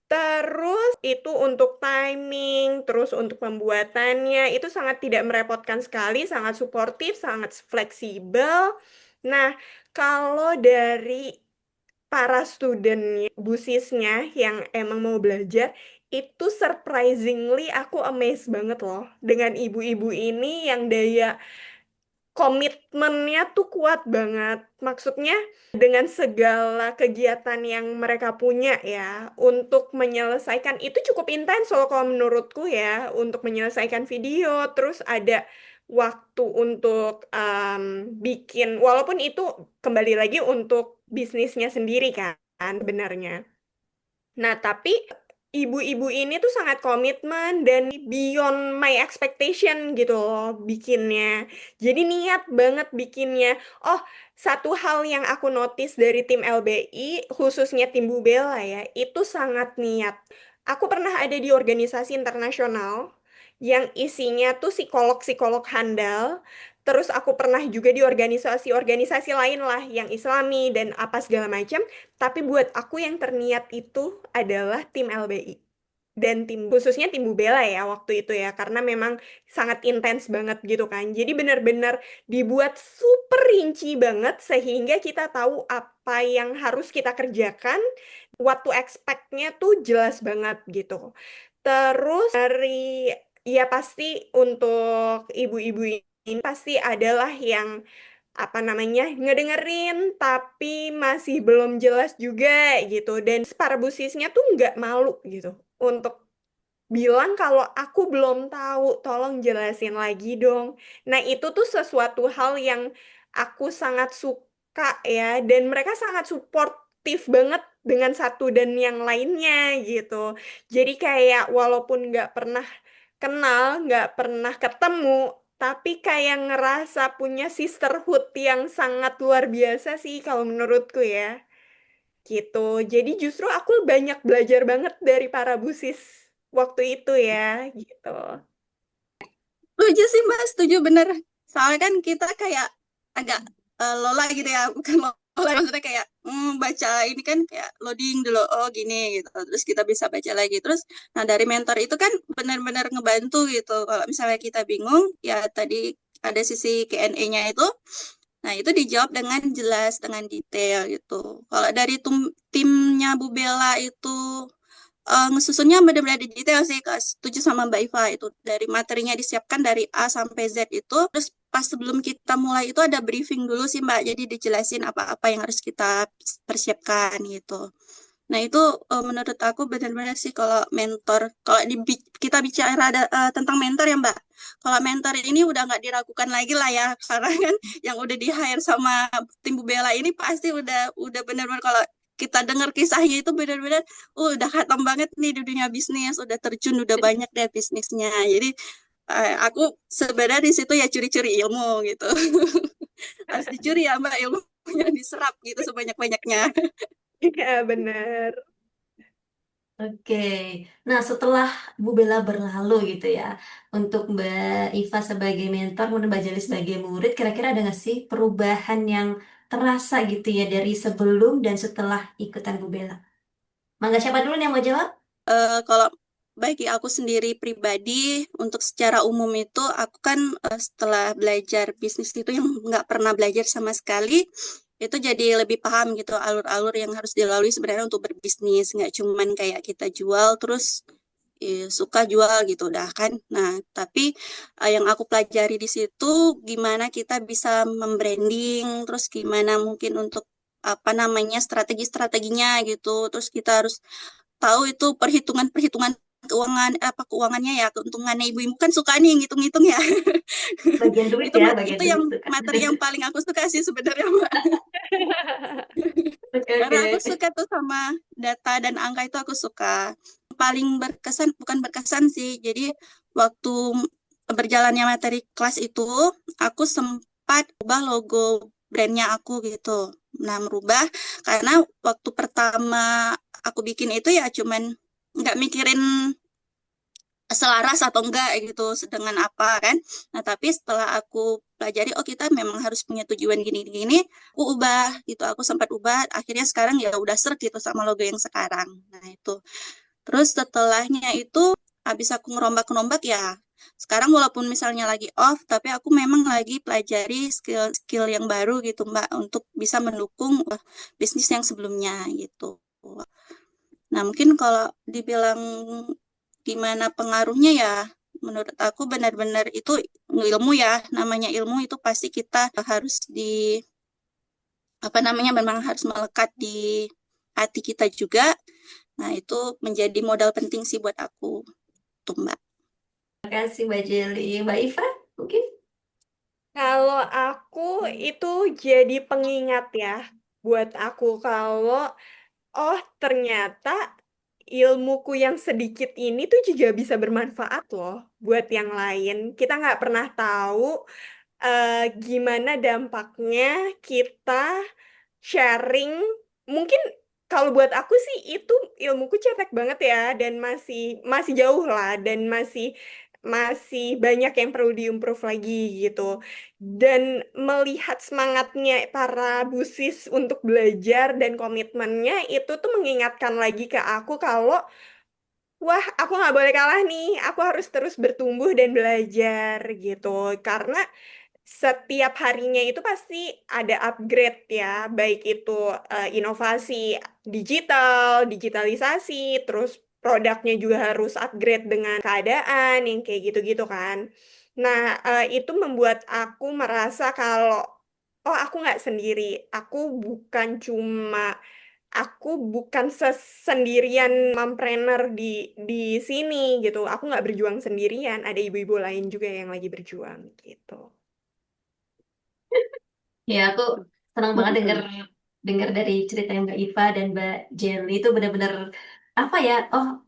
Terus itu untuk timing, terus untuk pembuatannya itu sangat tidak merepotkan sekali, sangat suportif, sangat fleksibel. Nah, kalau dari para student busisnya yang emang mau belajar, itu surprisingly aku amazed banget loh dengan ibu-ibu ini yang daya komitmennya tuh kuat banget. Maksudnya dengan segala kegiatan yang mereka punya ya untuk menyelesaikan itu cukup intens loh kalau menurutku ya untuk menyelesaikan video terus ada waktu untuk bikin walaupun itu kembali lagi untuk bisnisnya sendiri kan benarnya. Nah, tapi ibu-ibu ini tuh sangat komitmen dan beyond my expectation gitu loh bikinnya. Jadi niat banget bikinnya. Oh, satu hal yang aku notice dari tim LBI, khususnya tim Bu Bella ya, itu sangat niat. Aku pernah ada di organisasi internasional yang isinya tuh psikolog-psikolog handal. Terus aku pernah juga di organisasi-organisasi lain lah yang Islami dan apa segala macam. Tapi buat aku yang terniat itu adalah tim LBI dan tim khususnya tim Bu Bella ya waktu itu ya karena memang sangat intens banget gitu kan. Jadi benar-benar dibuat super rinci banget sehingga kita tahu apa yang harus kita kerjakan, what to expect-nya tuh jelas banget gitu. Terus dari ya pasti untuk ibu-ibu ini pasti adalah yang apa namanya ngedengerin tapi masih belum jelas juga gitu, dan para busisnya tuh nggak malu gitu untuk bilang kalau aku belum tahu, tolong jelasin lagi dong. Nah, itu tuh sesuatu hal yang aku sangat suka ya, dan mereka sangat suportif banget dengan satu dan yang lainnya gitu. Jadi kayak walaupun nggak pernah kenal, nggak pernah ketemu, tapi kayak ngerasa punya sisterhood yang sangat luar biasa sih kalau menurutku ya. Gitu. Jadi justru aku banyak belajar banget dari para busis waktu itu ya, gitu. Setuju sih Mbak, setuju bener. Soalnya kan kita kayak agak lola gitu ya, bukan lola maksudnya kayak baca ini kan kayak loading dulu, oh gini gitu. Terus kita bisa baca lagi. Terus nah dari mentor itu kan benar-benar ngebantu gitu. Kalau misalnya kita bingung, ya tadi ada sisi Q&A-nya itu. Nah, itu dijawab dengan jelas, dengan detail gitu. Kalau dari timnya Bu Bella itu ngesusunnya benar-benar detail sih, Kak. Setuju sama Mbak Iva itu. Dari materinya disiapkan dari A sampai Z itu. Terus pas sebelum kita mulai itu ada briefing dulu sih, Mbak. Jadi dijelasin apa-apa yang harus kita persiapkan gitu. Nah, itu menurut aku benar-benar sih kalau mentor, kalau kita bicara tentang mentor ya, Mbak. Kalau mentor ini udah nggak diragukan lagi lah ya, karena kan yang udah di hire sama tim Bu Bella ini pasti udah benar-benar kalau kita dengar kisahnya itu benar-benar udah khatam banget nih di dunia bisnis, udah terjun udah banyak deh bisnisnya. Jadi aku sebenarnya di situ ya curi-curi ilmu gitu. Harus dicuri ya Mbak ilmunya diserap gitu sebanyak-banyaknya. Iya, bener. Oke, nah setelah Bu Bella berlalu gitu ya, untuk Mbak Iva sebagai mentor, kemudian Mbak Jali sebagai murid, kira-kira ada nggak sih perubahan yang terasa gitu ya dari sebelum dan setelah ikutan Bu Bella? Mangga siapa dulu nih yang mau jawab? Kalau bagi aku sendiri pribadi, untuk secara umum itu, aku kan setelah belajar bisnis itu yang nggak pernah belajar sama sekali, itu jadi lebih paham gitu alur-alur yang harus dilalui sebenarnya untuk berbisnis, nggak cuman kayak kita jual terus suka jual gitu udah kan. Nah, tapi yang aku pelajari di situ gimana kita bisa membranding, terus gimana mungkin untuk apa namanya strategi-strateginya gitu. Terus kita harus tahu itu perhitungan-perhitungan keuangannya ya, keuntungannya ibu-ibu kan suka nih ngitung-ngitung ya. Bagian duit itu ya, bagian itu duit yang suka. materi yang paling aku suka sih sebenarnya Mbak. Oke, Karena oke. aku suka tuh sama data dan angka itu aku suka. Paling berkesan bukan berkesan sih. Jadi waktu berjalannya materi kelas itu aku sempat ubah logo brandnya aku gitu. Nah, merubah karena waktu pertama aku bikin itu ya cuman nggak mikirin selaras atau enggak gitu dengan apa kan. Nah, tapi setelah aku pelajari oh kita memang harus punya tujuan gini-gini, aku ubah gitu. Aku sempat ubah, akhirnya sekarang ya udah serk gitu sama logo yang sekarang. Nah, itu. Terus setelahnya itu habis aku ngerombak-ngerombak ya. Sekarang walaupun misalnya lagi off, tapi aku memang lagi pelajari skill-skill yang baru gitu, Mbak, untuk bisa mendukung bisnis yang sebelumnya gitu. Nah, mungkin kalau dibilang gimana pengaruhnya ya, menurut aku benar-benar itu ilmu ya, namanya ilmu itu pasti kita harus apa namanya, memang harus melekat di hati kita juga. Nah, itu menjadi modal penting sih buat aku, tuh Mbak. Terima kasih Mbak Jeli. Mbak Iva, mungkin? Kalau aku itu jadi pengingat ya buat aku kalau oh ternyata ilmuku yang sedikit ini tuh juga bisa bermanfaat loh buat yang lain. Kita nggak pernah tahu gimana dampaknya kita sharing. Mungkin kalau buat aku sih itu ilmuku cetek banget ya, dan masih masih jauh lah, dan masih masih banyak yang perlu diimprove lagi gitu. Dan melihat semangatnya para busis untuk belajar dan komitmennya itu tuh mengingatkan lagi ke aku kalau wah, aku nggak boleh kalah nih. Aku harus terus bertumbuh dan belajar gitu. Karena setiap harinya itu pasti ada upgrade ya, baik itu inovasi digital, digitalisasi, terus produknya juga harus upgrade dengan keadaan yang kayak gitu-gitu kan. Nah, itu membuat aku merasa kalau oh aku nggak sendiri, aku bukan cuma aku bukan sendirian mompreneur di sini gitu. Aku nggak berjuang sendirian, ada ibu-ibu lain juga yang lagi berjuang gitu. Ya, aku senang banget denger denger dari cerita Mbak Iva dan Mbak Jelly itu benar-benar apa ya? Oh,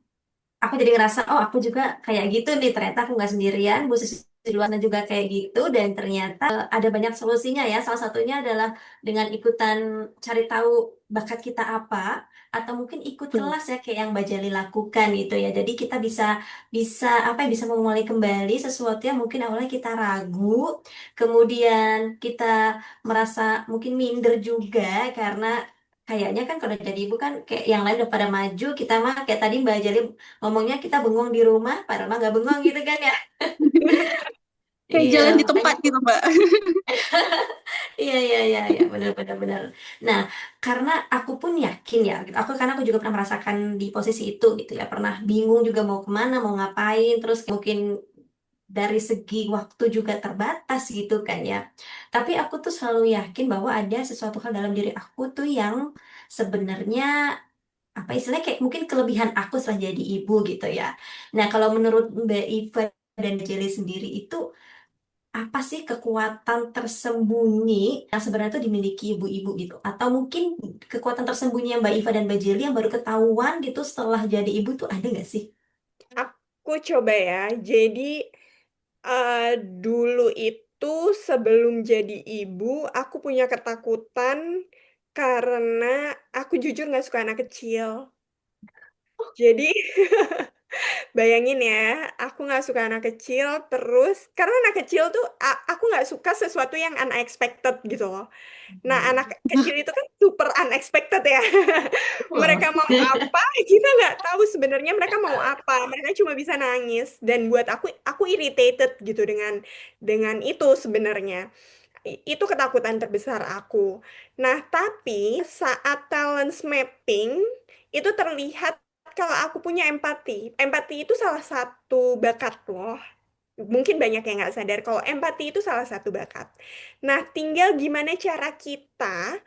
aku jadi ngerasa oh aku juga kayak gitu nih, ternyata aku nggak sendirian, Bu Sisi di luar sana juga kayak gitu, dan ternyata ada banyak solusinya ya. Salah satunya adalah dengan ikutan cari tahu bakat kita apa, atau mungkin ikut Hmm. kelas ya kayak yang Mbak Jali lakukan gitu ya. Jadi kita bisa bisa apa ya, bisa memulai kembali sesuatu yang mungkin awalnya kita ragu, kemudian kita merasa mungkin minder juga karena kayaknya kan kalau jadi ibu kan kayak yang lain udah pada maju, kita mah kayak tadi Mbak Jali ngomongnya kita bengong di rumah, padahal mah nggak bengong gitu kan ya. Kayak Iya, jalan di makanya tempat gitu, Mbak. iya iya iya iya benar benar benar. Nah, karena aku pun yakin ya, gitu. Karena aku juga pernah merasakan di posisi itu gitu ya, pernah bingung juga mau kemana, mau ngapain, terus mungkin dari segi waktu juga terbatas gitu kan ya. Tapi aku tuh selalu yakin bahwa ada sesuatu hal dalam diri aku tuh yang sebenarnya apa istilahnya kayak mungkin kelebihan aku setelah jadi ibu gitu ya. Nah, kalau menurut Mbak Iva dan Jelly sendiri itu apa sih kekuatan tersembunyi yang sebenarnya itu dimiliki ibu-ibu gitu? Atau mungkin kekuatan tersembunyi yang Mbak Iva dan Mbak Jelly yang baru ketahuan gitu setelah jadi ibu tuh ada nggak sih? Aku coba ya. Jadi eh, dulu itu sebelum jadi ibu, aku punya ketakutan karena aku jujur nggak suka anak kecil. Jadi bayangin ya, aku nggak suka anak kecil, terus karena anak kecil tuh aku nggak suka sesuatu yang unexpected gitu loh. Nah, anak Hmm. kecil itu kan super unexpected ya. Wah. Mereka mau apa, kita nggak tahu sebenarnya mereka mau apa. Mereka cuma bisa nangis. Dan buat aku irritated gitu dengan itu sebenarnya. Itu ketakutan terbesar aku. Nah, tapi saat talent mapping, itu terlihat kalau aku punya empati. Empati itu salah satu bakat loh. Mungkin banyak yang nggak sadar kalau empati itu salah satu bakat. Nah, tinggal gimana cara kita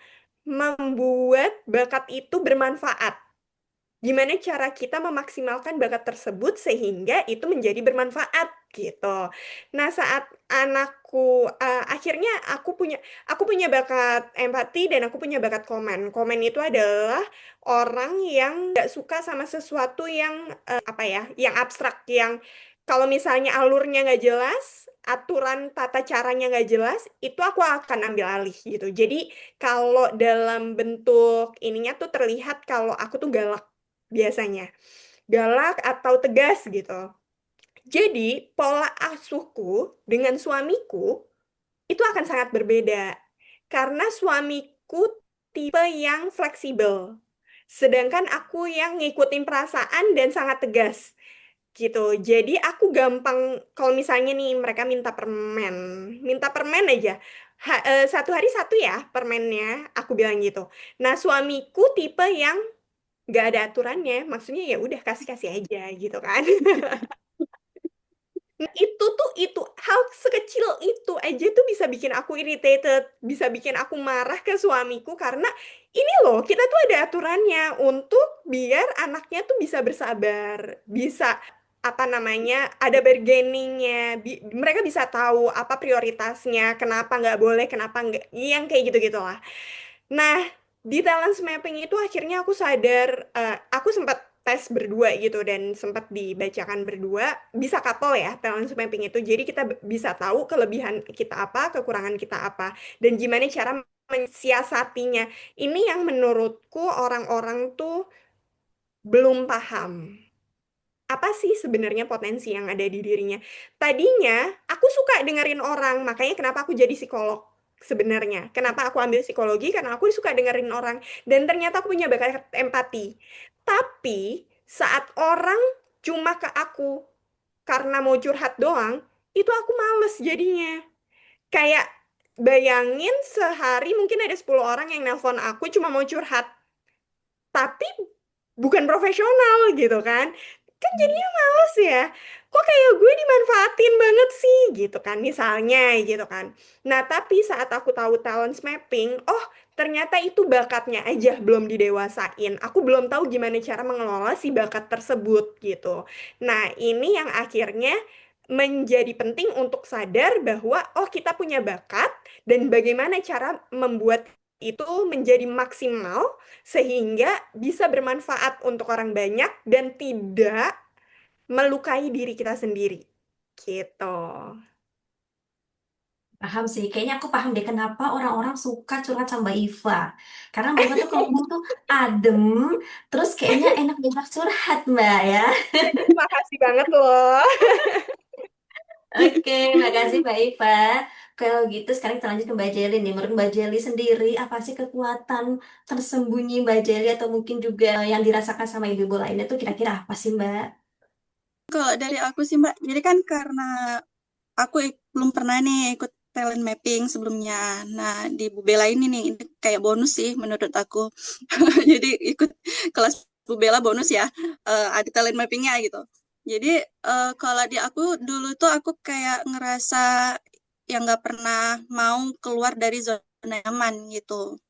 membuat bakat itu bermanfaat. Gimana cara kita memaksimalkan bakat tersebut sehingga itu menjadi bermanfaat gitu. Nah, saat anakku akhirnya aku punya bakat empati dan aku punya bakat komen. Komen itu adalah orang yang nggak suka sama sesuatu yang apa ya, yang abstrak, yang kalau misalnya alurnya nggak jelas, aturan tata caranya nggak jelas, itu aku akan ambil alih gitu. Jadi kalau dalam bentuk ininya tuh terlihat kalau aku tuh galak biasanya. Galak atau tegas gitu. Jadi, pola asuhku dengan suamiku itu akan sangat berbeda. Karena suamiku tipe yang fleksibel. Sedangkan aku yang ngikutin perasaan dan sangat tegas gitu. Jadi aku gampang kalau misalnya nih mereka minta permen aja. Satu hari satu ya permennya, aku bilang gitu. Nah, suamiku tipe yang nggak ada aturannya, maksudnya ya udah kasih kasih aja gitu kan. Nah, itu hal sekecil itu aja tuh bisa bikin aku irritated, bisa bikin aku marah ke suamiku karena ini loh kita tuh ada aturannya untuk biar anaknya tuh bisa bersabar, bisa apa namanya ada bargainingnya, mereka bisa tahu apa prioritasnya, kenapa nggak boleh, kenapa nggak, yang kayak gitu gitulah. Nah, di talent mapping itu akhirnya aku sadar, aku sempat tes berdua gitu dan sempat dibacakan berdua, bisa couple ya talent mapping itu. Jadi kita bisa tahu kelebihan kita apa, kekurangan kita apa, dan gimana cara mensiasatinya. Ini yang menurutku orang-orang tuh belum paham apa sih sebenarnya potensi yang ada di dirinya. Tadinya aku suka dengerin orang, makanya kenapa aku jadi psikolog sebenarnya. Kenapa aku ambil psikologi? Karena aku suka dengerin orang dan ternyata aku punya bakat empati. Tapi saat orang cuma ke aku karena mau curhat doang, itu aku males jadinya. Kayak bayangin sehari mungkin ada 10 orang yang nelpon aku cuma mau curhat. Tapi bukan profesional gitu kan. Kan jadinya males ya. Kok kayak gue dimanfaatin banget sih gitu kan misalnya gitu kan. Nah, tapi saat aku tahu talent mapping, oh ternyata itu bakatnya aja belum didewasain. Aku belum tahu gimana cara mengelola si bakat tersebut gitu. Nah, ini yang akhirnya menjadi penting untuk sadar bahwa oh kita punya bakat dan bagaimana cara membuat itu menjadi maksimal sehingga bisa bermanfaat untuk orang banyak dan tidak melukai diri kita sendiri. Gitu. Paham sih, kayaknya aku paham deh kenapa orang-orang suka curhat sama Mbak Iva. Karena Mbak Iva tuh kalau ngomong tuh adem, terus kayaknya enak diajak curhat Mbak ya. Makasih banget loh. Oke, makasih Mbak Iva. Kalau gitu sekarang kita lanjut ke Mbak Jelly nih. Menurut Mbak Jelly sendiri, apa sih kekuatan tersembunyi Mbak Jelly atau mungkin juga yang dirasakan sama ibu-ibu lainnya tuh kira-kira apa sih Mbak? Kalau dari aku sih Mbak, jadi kan karena aku belum pernah nih ikut talent mapping sebelumnya. Nah, di Bubela ini kayak bonus sih menurut aku. Jadi ikut kelas Bubela bonus ya, ada talent mappingnya gitu. Jadi kalau di aku dulu tuh aku kayak ngerasa yang nggak pernah mau keluar dari zona nyaman gitu.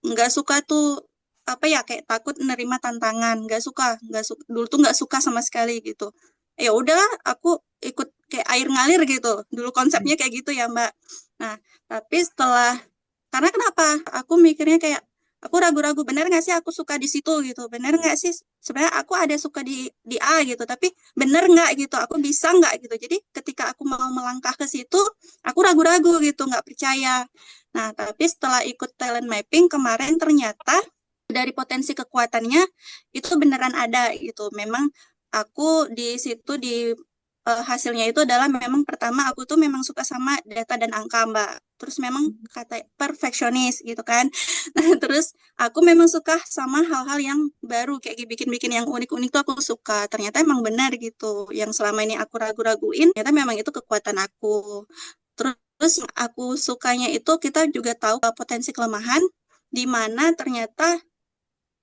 Nggak suka tuh apa ya kayak takut nerima tantangan. Nggak suka dulu tuh nggak suka sama sekali gitu. Ya udahlah, aku ikut kayak air ngalir gitu. Dulu konsepnya kayak gitu ya, Mbak. Nah, tapi karena kenapa? Aku mikirnya kayak, aku ragu-ragu, bener nggak sih aku suka di situ gitu? Bener nggak sih? Sebenarnya aku ada suka di A gitu, tapi bener nggak gitu? Aku bisa nggak gitu? Jadi ketika aku mau melangkah ke situ, aku ragu-ragu gitu, nggak percaya. Nah, tapi setelah ikut talent mapping kemarin ternyata dari potensi kekuatannya itu beneran ada gitu. Memang aku di situ hasilnya itu adalah memang pertama aku tuh memang suka sama data dan angka Mbak. Terus memang kata perfeksionis gitu kan. Nah, terus aku memang suka sama hal-hal yang baru kayak bikin-bikin yang unik-unik tuh aku suka. Ternyata emang benar gitu. Yang selama ini aku ragu-raguin, ternyata memang itu kekuatan aku. Terus yang aku sukanya itu kita juga tahu potensi kelemahan di mana ternyata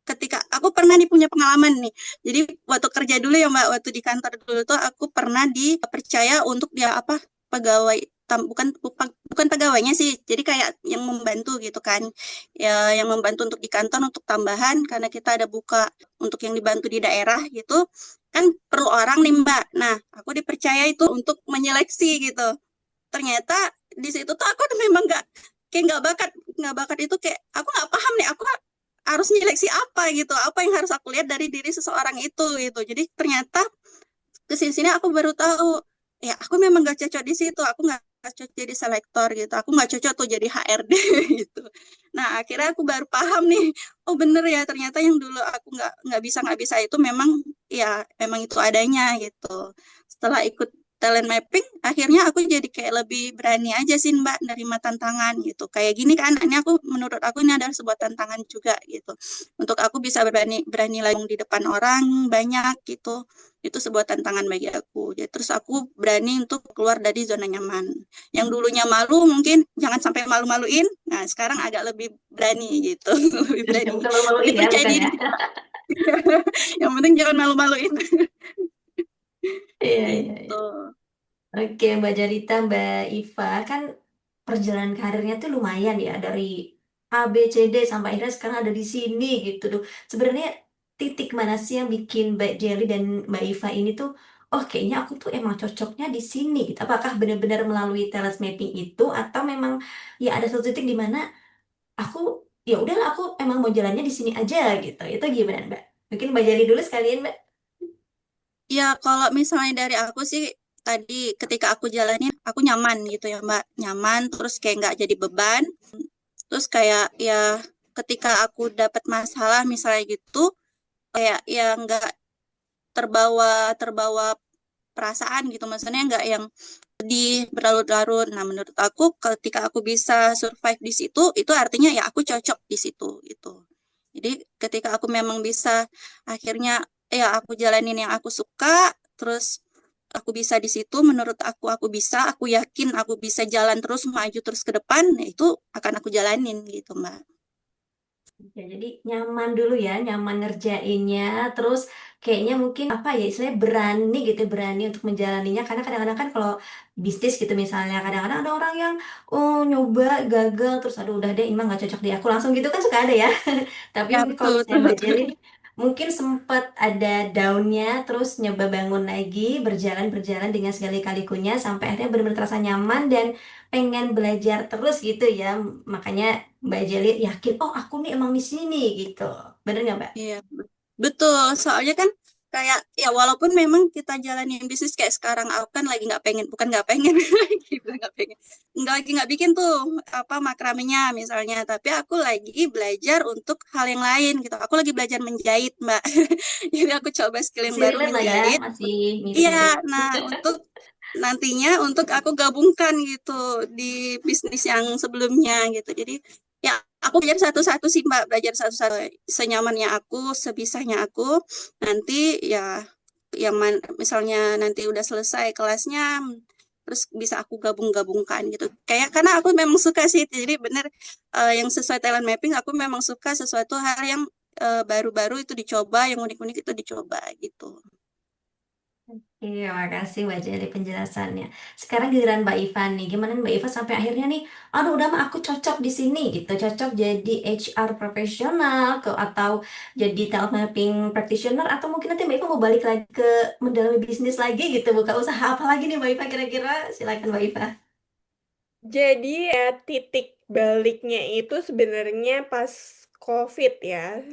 ketika aku pernah nih punya pengalaman nih. Jadi waktu kerja dulu ya Mbak, waktu di kantor dulu tuh aku pernah dipercaya untuk dia apa pegawai bukan pegawainya sih. Jadi kayak yang membantu gitu kan. Ya yang membantu untuk di kantor untuk tambahan karena kita ada buka untuk yang dibantu di daerah gitu. Kan perlu orang nih Mbak. Nah, aku dipercaya itu untuk menyeleksi gitu. Ternyata di situ tuh aku memang kayak nggak bakat itu kayak aku nggak paham nih aku harus nyeleksi apa gitu, apa yang harus aku lihat dari diri seseorang itu gitu. Jadi ternyata ke sini aku baru tahu ya aku memang gak cocok di situ, aku nggak cocok jadi selektor gitu, aku nggak cocok tuh jadi HRD gitu. Nah akhirnya aku baru paham nih, oh bener ya ternyata yang dulu aku nggak bisa itu memang itu adanya gitu. Setelah ikut talent mapping akhirnya aku jadi kayak lebih berani aja sih Mbak nerima tantangan gitu kayak gini kan ini menurut aku ini adalah sebuah tantangan juga gitu untuk aku bisa berani berani lagi di depan orang banyak gitu itu sebuah tantangan bagi aku. Jadi terus aku berani untuk keluar dari zona nyaman. Yang dulunya malu mungkin jangan sampai malu-maluin. Nah, sekarang agak lebih berani gitu. Lebih berani. Bukan Lebih malu-maluin ya, percaya bukan ya? diri. Yang penting jangan malu-maluin. Iya, iya, iya. Gitu. Oke, Mbak Jarita, Mbak Iva, kan perjalanan karirnya tuh lumayan ya dari A, B, C, D sampai akhirnya sekarang ada di sini gitu tuh. Sebenarnya titik mana sih yang bikin Mbak Jelly dan Mbak Iva ini tuh, oh kayaknya aku tuh emang cocoknya di sini gitu. Apakah benar-benar melalui talent mapping itu atau memang ya ada satu titik di mana aku ya udahlah aku emang mau jalannya di sini aja gitu. Itu gimana Mbak? Mungkin Mbak Jelly dulu sekalian Mbak. Ya, kalau misalnya dari aku sih tadi ketika aku jalanin aku nyaman gitu ya Mbak. Nyaman terus kayak nggak jadi beban. Terus kayak ya ketika aku dapat masalah misalnya gitu kayak ya nggak terbawa terbawa perasaan gitu maksudnya nggak yang sedih berlarut-larut. Nah menurut aku ketika aku bisa survive di situ itu artinya ya aku cocok di situ gitu. Jadi ketika aku memang bisa akhirnya ya aku jalanin yang aku suka terus aku bisa di situ menurut aku bisa aku yakin aku bisa jalan terus maju terus ke depan, nah itu akan aku jalanin gitu Mbak. Ya, jadi nyaman dulu ya, nyaman ngerjainnya, terus kayaknya mungkin apa ya, istilahnya berani gitu, berani untuk menjalaninya. Karena kadang-kadang kan kalau bisnis gitu misalnya, kadang-kadang ada orang yang oh nyoba gagal, terus aduh udah deh, ini mah nggak cocok di aku langsung gitu kan suka ada ya. Tapi Ya, kalau betul, misalnya betul, Mbak betul. Jelly mungkin sempat ada downnya, terus nyoba bangun lagi, berjalan-berjalan dengan segala likunya sampai akhirnya benar-benar terasa nyaman dan pengen belajar terus gitu ya. Makanya Mbak Jelly yakin, oh aku nih emang di sini gitu. Bener nggak Mbak? Iya, betul. Soalnya kan kayak ya walaupun memang kita jalanin bisnis kayak sekarang aku kan lagi nggak pengen, bukan nggak pengen, lagi bilang nggak pengen, lagi nggak bikin tuh apa makramenya misalnya, tapi aku lagi belajar untuk hal yang lain gitu. Aku lagi belajar menjahit, Mbak. Jadi aku coba skill yang Masih baru relate lah ya, menjahit. masih Iya, mirip-mirip. nah untuk nantinya untuk aku gabungkan gitu di bisnis yang sebelumnya gitu. Jadi ya aku belajar satu-satu sih Mbak, belajar satu-satu senyamannya aku, sebisanya aku. Nanti ya yang misalnya nanti udah selesai kelasnya terus bisa aku gabung-gabungkan gitu. Kayak karena aku memang suka sih. Jadi bener yang sesuai talent mapping aku memang suka sesuatu hal yang baru-baru itu dicoba, yang unik-unik itu dicoba gitu. Iya, makasih Mbak Jelly penjelasannya. Sekarang giliran Mbak Iva nih. Gimana Mbak Iva sampai akhirnya nih, aduh udah mah aku cocok di sini gitu. Cocok jadi HR profesional ke atau jadi talent mapping practitioner atau mungkin nanti Mbak Iva mau balik lagi ke mendalami bisnis lagi gitu. Buka usaha apa lagi nih Mbak Iva kira-kira? Silakan Mbak Iva. Jadi ya titik baliknya itu sebenarnya pas COVID ya.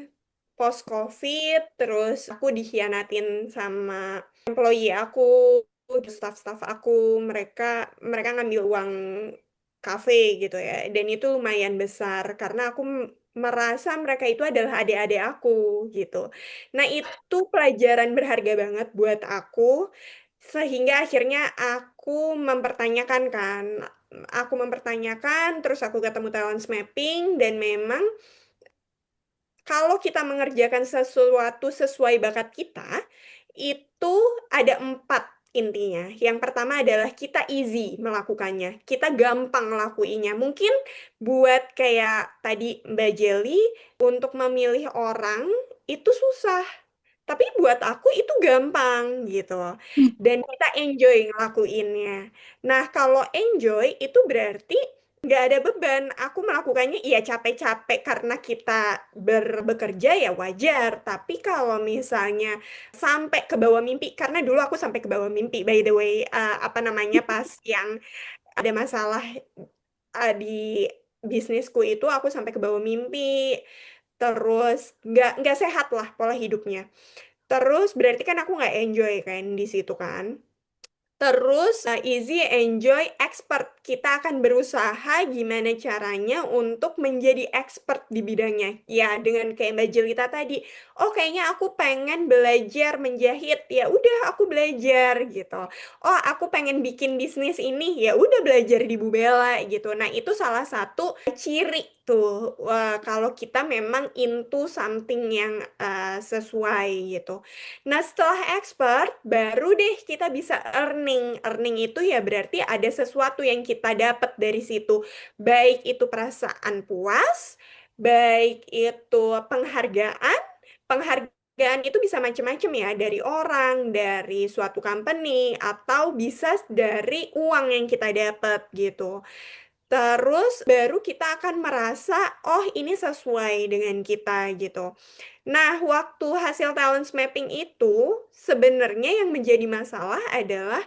Post COVID, terus aku dikhianatin sama employee aku, staff-staff aku, mereka mereka ngambil uang kafe gitu ya. Dan itu lumayan besar karena aku merasa mereka itu adalah adik-adik aku gitu. Nah, itu pelajaran berharga banget buat aku sehingga akhirnya aku mempertanyakan kan. Aku mempertanyakan, terus aku ketemu talent mapping dan memang kalau kita mengerjakan sesuatu sesuai bakat kita, itu ada 4 intinya. Yang pertama adalah kita easy melakukannya. Kita gampang ngelakuinnya. Mungkin buat kayak tadi Mbak Jelly, untuk memilih orang itu susah. Tapi buat aku itu gampang gitu. Dan kita enjoy ngelakuinnya. Nah, kalau enjoy itu berarti nggak ada beban. Aku melakukannya iya capek-capek karena kita bekerja ya wajar. Tapi kalau misalnya sampai ke bawah mimpi, karena dulu aku sampai ke bawah mimpi, by the way, apa namanya pas yang ada masalah di bisnisku itu aku sampai ke bawah mimpi. Terus nggak sehat lah pola hidupnya. Terus berarti kan aku nggak enjoy kan di situ kan. Terus, easy, enjoy, expert. Kita akan berusaha gimana caranya untuk menjadi expert di bidangnya. Ya, dengan kayak Mbak Jelita tadi. Oh, kayaknya aku pengen belajar menjahit. Ya udah, aku belajar gitu. Oh, aku pengen bikin bisnis ini. Ya udah belajar di Bu Bella gitu. Nah, itu salah satu ciri tuh. Kalau kita memang into something yang sesuai gitu. Nah, setelah expert, baru deh kita bisa earning. Earning itu ya berarti ada sesuatu yang kita dapat dari situ. Baik itu perasaan puas, baik itu penghargaan. Penghargaan itu bisa macam-macam ya, dari orang, dari suatu company, atau bisa dari uang yang kita dapat gitu. Terus baru kita akan merasa, oh ini sesuai dengan kita gitu. Nah, waktu hasil talent mapping itu sebenarnya yang menjadi masalah adalah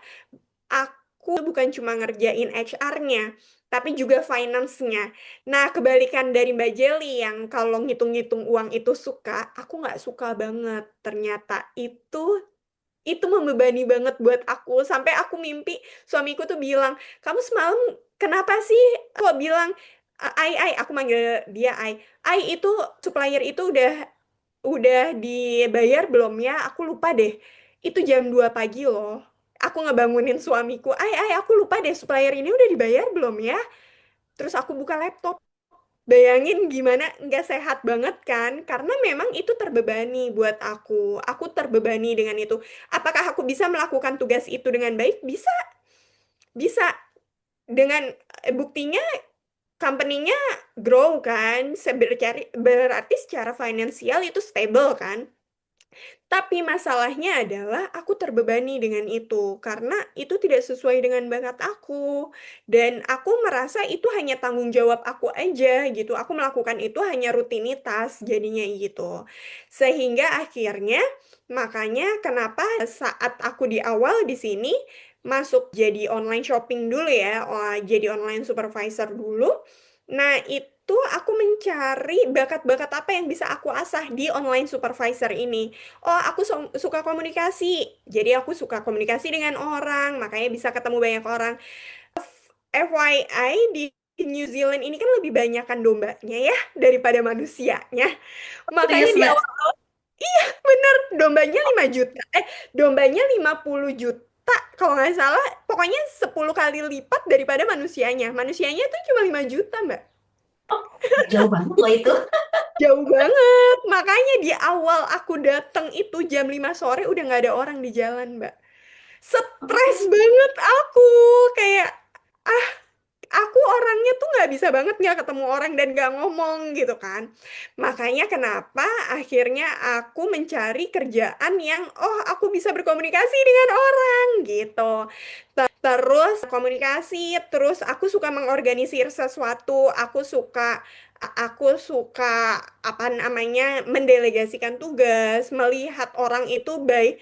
aku bukan cuma ngerjain HR-nya, tapi juga finance-nya. Nah, kebalikan dari Mbak Jelly yang kalau ngitung-ngitung uang itu suka, aku nggak suka banget. Ternyata itu membebani banget buat aku. Sampai aku mimpi, suamiku tuh bilang, kamu semalam kenapa sih? Aku bilang, Ai, aku manggil dia Ai. Ai itu supplier itu udah dibayar belum ya? Aku lupa deh. Itu jam 2 pagi loh. Aku ngebangunin suamiku, Ai, aku lupa deh supplier ini udah dibayar belum ya? Terus aku buka laptop. Bayangin gimana nggak sehat banget kan? Karena memang itu terbebani buat aku. Aku terbebani dengan itu. Apakah aku bisa melakukan tugas itu dengan baik? Bisa, bisa. Dengan buktinya company-nya grow kan, berarti secara finansial itu stable kan. Tapi masalahnya adalah aku terbebani dengan itu karena itu tidak sesuai dengan bakat aku dan aku merasa itu hanya tanggung jawab aku aja gitu. Aku melakukan itu hanya rutinitas jadinya gitu. Sehingga akhirnya makanya kenapa saat aku di awal di sini masuk jadi online shopping dulu ya, jadi online supervisor dulu. Nah, itu aku mencari bakat-bakat apa yang bisa aku asah di online supervisor ini. Oh, aku suka komunikasi. Jadi aku suka komunikasi dengan orang, makanya bisa ketemu banyak orang. FYI, di New Zealand ini kan lebih banyakan dombanya ya daripada manusianya. Makanya Serius, di Mbak? awal bener dombanya 5 juta. Dombanya 50 juta kalau nggak salah. Pokoknya 10 kali lipat daripada manusianya. Manusianya tuh cuma 5 juta, Mbak. Oh, jauh banget loh itu. Jauh banget. Makanya di awal aku datang itu jam 5 sore udah nggak ada orang di jalan, Mbak. Stres Oh, banget aku. Kayak, ah, aku orangnya tuh nggak bisa banget nggak ketemu orang dan nggak ngomong gitu kan. Makanya kenapa akhirnya aku mencari kerjaan yang, oh aku bisa berkomunikasi dengan orang gitu. Terus komunikasi, terus aku suka mengorganisir sesuatu, aku suka apa namanya mendelegasikan tugas, melihat orang itu by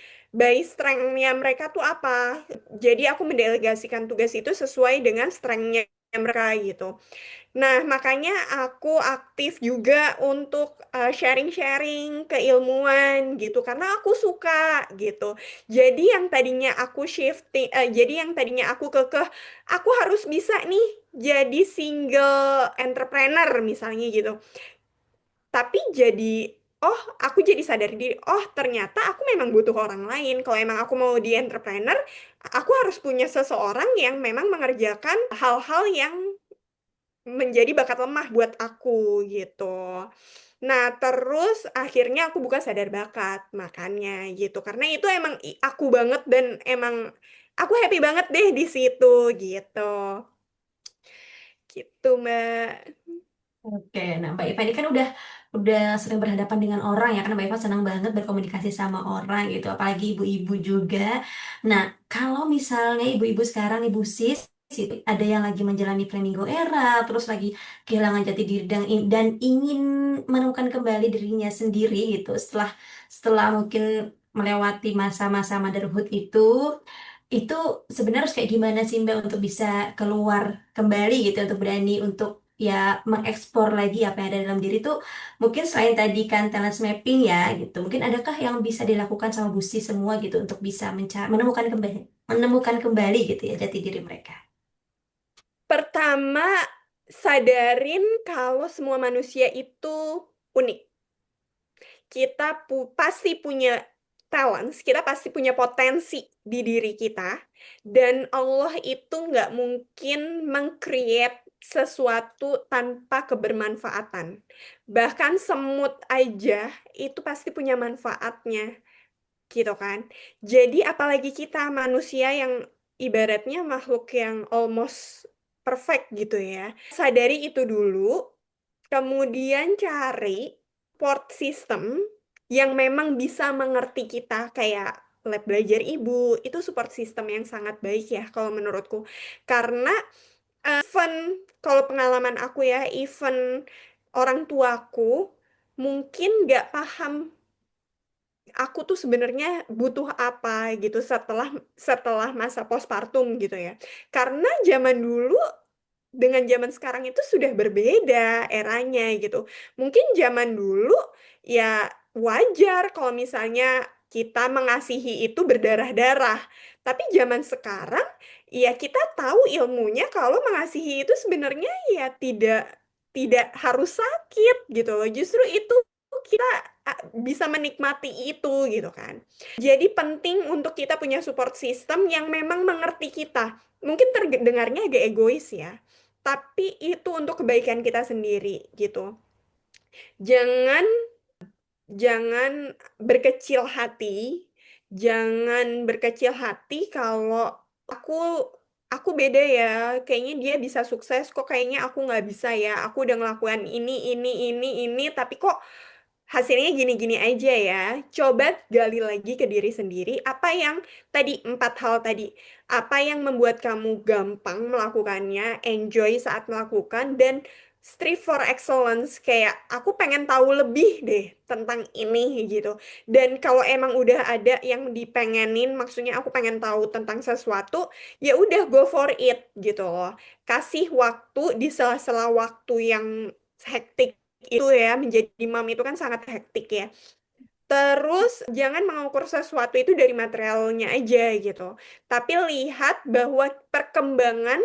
strength-nya mereka tuh apa. Jadi aku mendelegasikan tugas itu sesuai dengan strength-nya mereka gitu. Nah, makanya aku aktif juga untuk sharing-sharing keilmuan gitu karena aku suka gitu. Jadi yang tadinya aku kekeh, aku harus bisa nih jadi single entrepreneur misalnya gitu. Tapi aku jadi sadar diri, oh ternyata aku memang butuh orang lain. Kalau emang aku mau di entrepreneur, aku harus punya seseorang yang memang mengerjakan hal-hal yang menjadi bakat lemah buat aku gitu. Nah, terus akhirnya aku buka sadar bakat makanya gitu. Karena itu emang aku banget dan emang aku happy banget deh di situ gitu. Gitu, Mbak. oke. Nah, Mbak Iva ini kan udah sering berhadapan dengan orang ya, karena Mbak Iva senang banget berkomunikasi sama orang gitu, apalagi ibu-ibu juga. Nah, kalau misalnya ibu-ibu sekarang, ibu sis, itu ada yang lagi menjalani flamingo era, terus lagi kehilangan jati diri dan ingin menemukan kembali dirinya sendiri gitu, setelah setelah mungkin melewati masa-masa motherhood itu sebenarnya harus kayak gimana sih Mbak untuk bisa keluar kembali gitu, untuk berani untuk ya mengekspor lagi apa yang ada dalam diri tuh, mungkin selain tadi kan talent mapping ya gitu, mungkin adakah yang bisa dilakukan sama Busi semua gitu untuk bisa menemukan kembali gitu ya jati diri mereka. Pertama, sadarin kalau semua manusia itu unik. Pasti punya talents, kita pasti punya potensi di diri kita, dan Allah itu nggak mungkin meng-create sesuatu tanpa kebermanfaatan. Bahkan semut aja itu pasti punya manfaatnya, gitu kan. Jadi apalagi kita manusia yang ibaratnya makhluk yang almost perfect gitu ya. Sadari itu dulu, kemudian cari support system yang memang bisa mengerti kita kayak lab belajar ibu itu support system yang sangat baik ya kalau menurutku karena even kalau pengalaman aku ya even orang tuaku mungkin nggak paham aku tuh sebenarnya butuh apa gitu setelah setelah masa postpartum gitu ya karena zaman dulu dengan zaman sekarang itu sudah berbeda eranya gitu. Mungkin zaman dulu ya wajar kalau misalnya kita mengasihi itu berdarah-darah. Tapi zaman sekarang ya kita tahu ilmunya kalau mengasihi itu sebenarnya ya tidak harus sakit gitu loh. Justru itu kita bisa menikmati itu gitu kan. Jadi penting untuk kita punya support system yang memang mengerti kita. Mungkin terdengarnya agak egois ya, tapi itu untuk kebaikan kita sendiri gitu. Jangan jangan berkecil hati, jangan berkecil hati kalau aku aku beda ya, kayaknya dia bisa sukses, kok kayaknya aku nggak bisa ya, aku udah ngelakuin ini, tapi kok hasilnya gini-gini aja ya. Coba gali lagi ke diri sendiri, apa yang tadi, 4 hal tadi, apa yang membuat kamu gampang melakukannya, enjoy saat melakukan, dan strive for excellence, kayak aku pengen tahu lebih deh tentang ini gitu. Dan kalau emang udah ada yang dipengenin, maksudnya aku pengen tahu tentang sesuatu, ya udah go for it gitu loh. Kasih waktu di sela-sela waktu yang hektik itu ya, menjadi mam itu kan sangat hektik ya. Terus jangan mengukur sesuatu itu dari materialnya aja gitu. Tapi lihat bahwa perkembangan,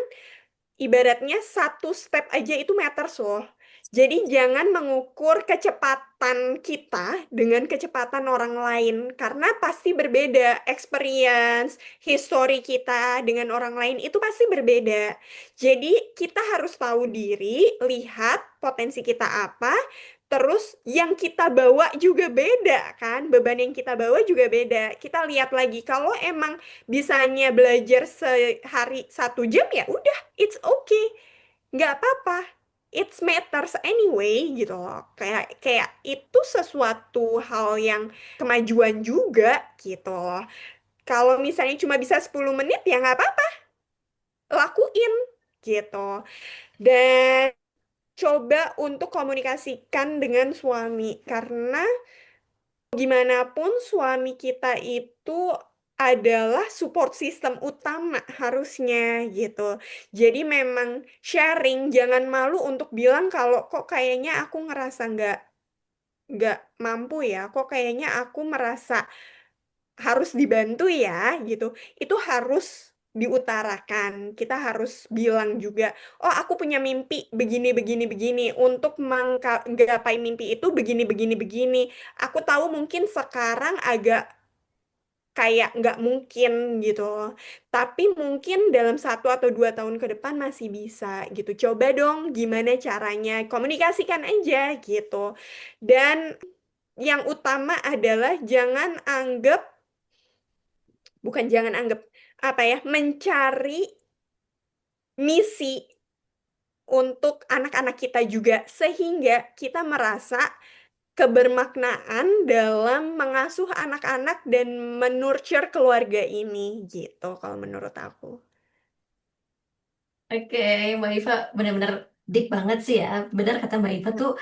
ibaratnya satu step aja itu matters loh. Jadi jangan mengukur kecepatan kita dengan kecepatan orang lain karena pasti berbeda. Experience, history kita dengan orang lain itu pasti berbeda. Jadi kita harus tahu diri, lihat potensi kita apa, terus yang kita bawa juga beda kan, beban yang kita bawa juga beda. Kita lihat lagi kalau emang bisanya belajar sehari 1 jam, ya udah, it's okay, nggak apa-apa, it matters anyway gitu loh. Kayak kayak itu sesuatu hal yang kemajuan juga gitu loh. Kalau misalnya cuma bisa 10 menit ya nggak apa-apa, lakuin gitu. Dan coba untuk komunikasikan dengan suami karena gimana pun suami kita itu adalah support system utama harusnya gitu. Jadi memang sharing, jangan malu untuk bilang kalau kok kayaknya aku ngerasa nggak mampu ya, kok kayaknya aku merasa harus dibantu ya gitu. Itu harus diutarakan. Kita harus bilang juga, oh aku punya mimpi begini. Untuk menggapai mimpi itu begini. Aku tahu mungkin sekarang agak kayak nggak mungkin gitu loh. Tapi mungkin dalam 1 atau 2 tahun ke depan masih bisa gitu. Coba dong gimana caranya. Komunikasikan aja gitu. Dan yang utama adalah jangan anggap apa ya, mencari misi untuk anak-anak kita juga sehingga kita merasa kebermaknaan dalam mengasuh anak-anak dan menurture keluarga ini gitu kalau menurut aku. Oke, Mbak Iva benar-benar deep banget sih ya. Benar kata Mbak Iva tuh,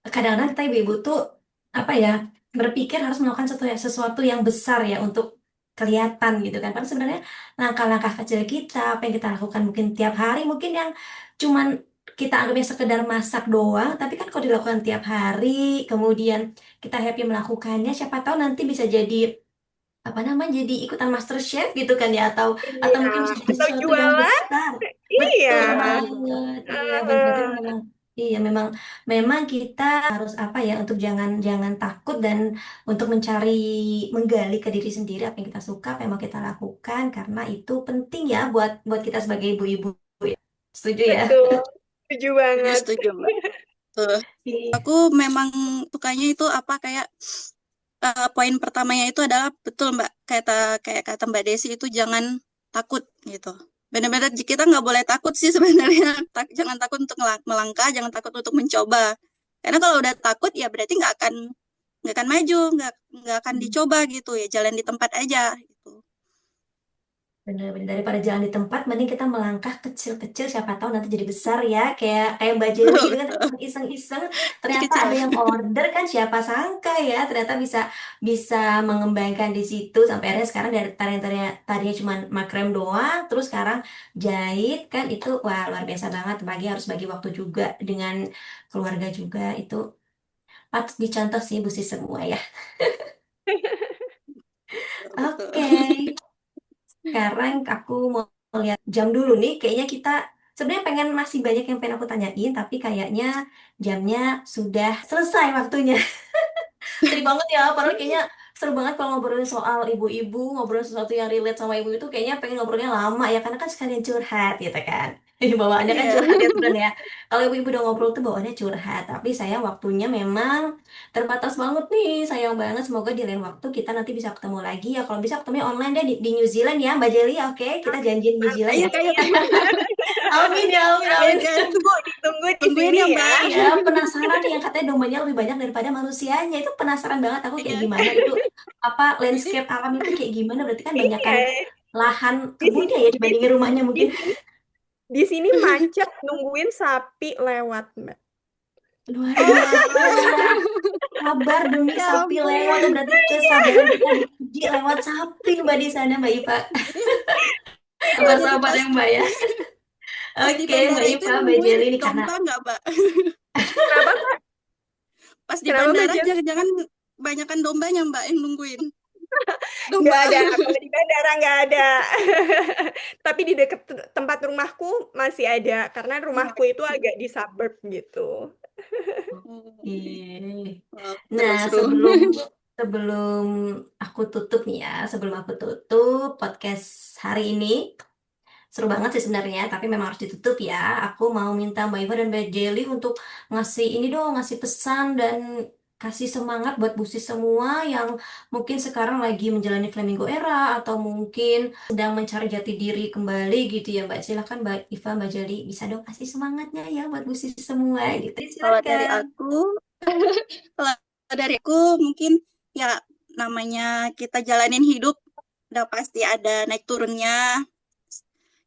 kadang-kadang kita ibu-ibu tuh apa ya, berpikir harus melakukan sesuatu yang besar ya untuk kelihatan gitu kan. Padahal sebenarnya langkah-langkah kecil kita, apa yang kita lakukan mungkin tiap hari, mungkin yang cuman kita anggapnya sekedar masak doang, tapi kan kalau dilakukan tiap hari, kemudian kita happy melakukannya, siapa tahu nanti bisa jadi apa namanya, jadi ikutan Master Chef gitu kan ya, atau Iya, mungkin bisa jadi atau sesuatu yang jualan? besar. Iya. Betul banget. Iya, berarti Eh, memang iya memang memang kita harus apa ya, untuk jangan jangan takut dan untuk menggali ke diri sendiri apa yang kita suka, apa yang mau kita lakukan karena itu penting ya buat buat kita sebagai ibu-ibu ya. Setuju ya? betul, setuju Jadi banget. setuju, Mbak. Tuh. Iya. Aku memang sukanya itu apa kayak poin pertamanya itu adalah betul Mbak, kayak kata Mbak Desi itu jangan takut gitu. Benar-benar kita nggak boleh takut sih sebenarnya. Jangan takut untuk melangkah, jangan takut untuk mencoba. Karena kalau udah takut ya berarti nggak akan maju, nggak akan dicoba gitu ya. Jalan di tempat aja gitu. Benar-benar daripada jalan di tempat, mending kita melangkah kecil-kecil, siapa tahu nanti jadi besar ya, kayak kayak Mbak Jelly gitu kan, iseng-iseng Jadi ternyata kecil. ada yang order kan, siapa sangka ya, ternyata bisa bisa mengembangkan di situ sampai akhirnya sekarang dari tadinya cuma makrem doang, terus sekarang jahit kan, itu wah luar biasa banget. Harus bagi waktu juga dengan keluarga juga, itu patut dicontoh sih Bu Sis semua ya. Betul. Oke. Sekarang aku mau lihat jam dulu nih. Kayaknya kita sebenarnya masih banyak yang pengen aku tanyain, tapi kayaknya jamnya sudah selesai waktunya. Sedih banget ya, padahal kayaknya seru banget kalau ngobrolin soal ibu-ibu, ngobrolin sesuatu yang relate sama ibu itu kayaknya pengen ngobrolnya lama ya, karena kan sekalian curhat gitu kan. Bawaannya kan Iya. curhat ya sebenarnya ya. Kalau ibu-ibu udah ngobrol tuh bawaannya curhat. Tapi saya waktunya memang terbatas banget nih. Sayang banget. Semoga di lain waktu kita nanti bisa ketemu lagi ya. Kalau bisa ketemu online deh di New Zealand ya Mbak Jelly. Oke, kita janjian New Zealand Ayo ya. kayak Amin ya, amin, amin amin. ya. Ditunggu di Tungguin sini ya ya. Mbak. Iya, penasaran nih yang katanya dombanya lebih banyak daripada manusianya. Itu penasaran banget aku kayak Iya. gimana itu apa landscape alam itu kayak gimana? Berarti kan banyakan Iya, lahan di sini kebunnya ya di, dibandingin rumahnya di mungkin. sini di sini macet nungguin sapi lewat, Mbak. Luar biasa. Oh, Sabar demi ya sapi lewat tuh ampun. berarti kesabaran kita diuji lewat sapi Mbak di sana Mbak Iva. Jadi Sabar-sabar pas ya Mbak ya. pas di Oke Mbak bandara itu Iva, yang Mbak nungguin Jelly ini karena domba nggak Mbak? Kenapa, Kak? Pas di Kenapa, Mbak bandara Jel? jangan-jangan banyakan dombanya Mbak yang nungguin. Nggak Domba. ada, kalau di bandara nggak ada. Tapi di dekat tempat rumahku masih ada, karena rumahku itu agak di suburb gitu. Oke. Wow, Nah, seru-seru. sebelum sebelum aku tutup nih ya, sebelum aku tutup podcast hari ini, seru banget sih sebenarnya, tapi memang harus ditutup ya. Aku mau minta Mbak Iva dan Mbak Jelly untuk ngasih ini dong, ngasih pesan dan kasih semangat buat busis semua yang mungkin sekarang lagi menjalani Flamingo Era atau mungkin sedang mencari jati diri kembali gitu ya Mbak. Silakan Mbak Iva, Mbak Jelly bisa dong kasih semangatnya ya buat busis semua gitu. Kalau dari Silakan. aku, kalau dari aku mungkin ya namanya kita jalanin hidup udah pasti ada naik turunnya.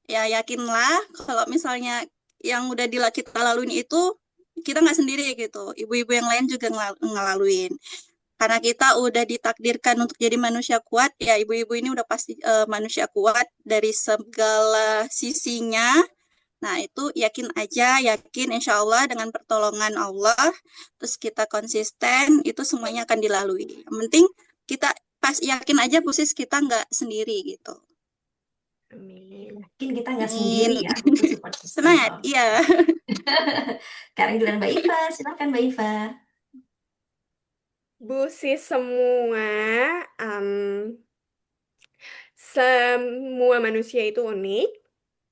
Ya yakinlah kalau misalnya yang udah kita laluin itu kita nggak sendiri gitu. Ibu-ibu yang lain juga ngelaluin. Karena kita udah ditakdirkan untuk jadi manusia kuat, ya ibu-ibu ini udah pasti manusia kuat dari segala sisinya. Nah, itu yakin aja, yakin insya Allah dengan pertolongan Allah, terus kita konsisten, itu semuanya akan dilalui. Yang penting kita pas yakin aja posisi kita nggak sendiri gitu. Amin. Mungkin kita nggak Amin. sendiri ya, butuh support system. Semangat, Oh. iya. Sekarang giliran Mbak Iva, silakan Mbak Iva. Busis semua, em, semua manusia itu unik.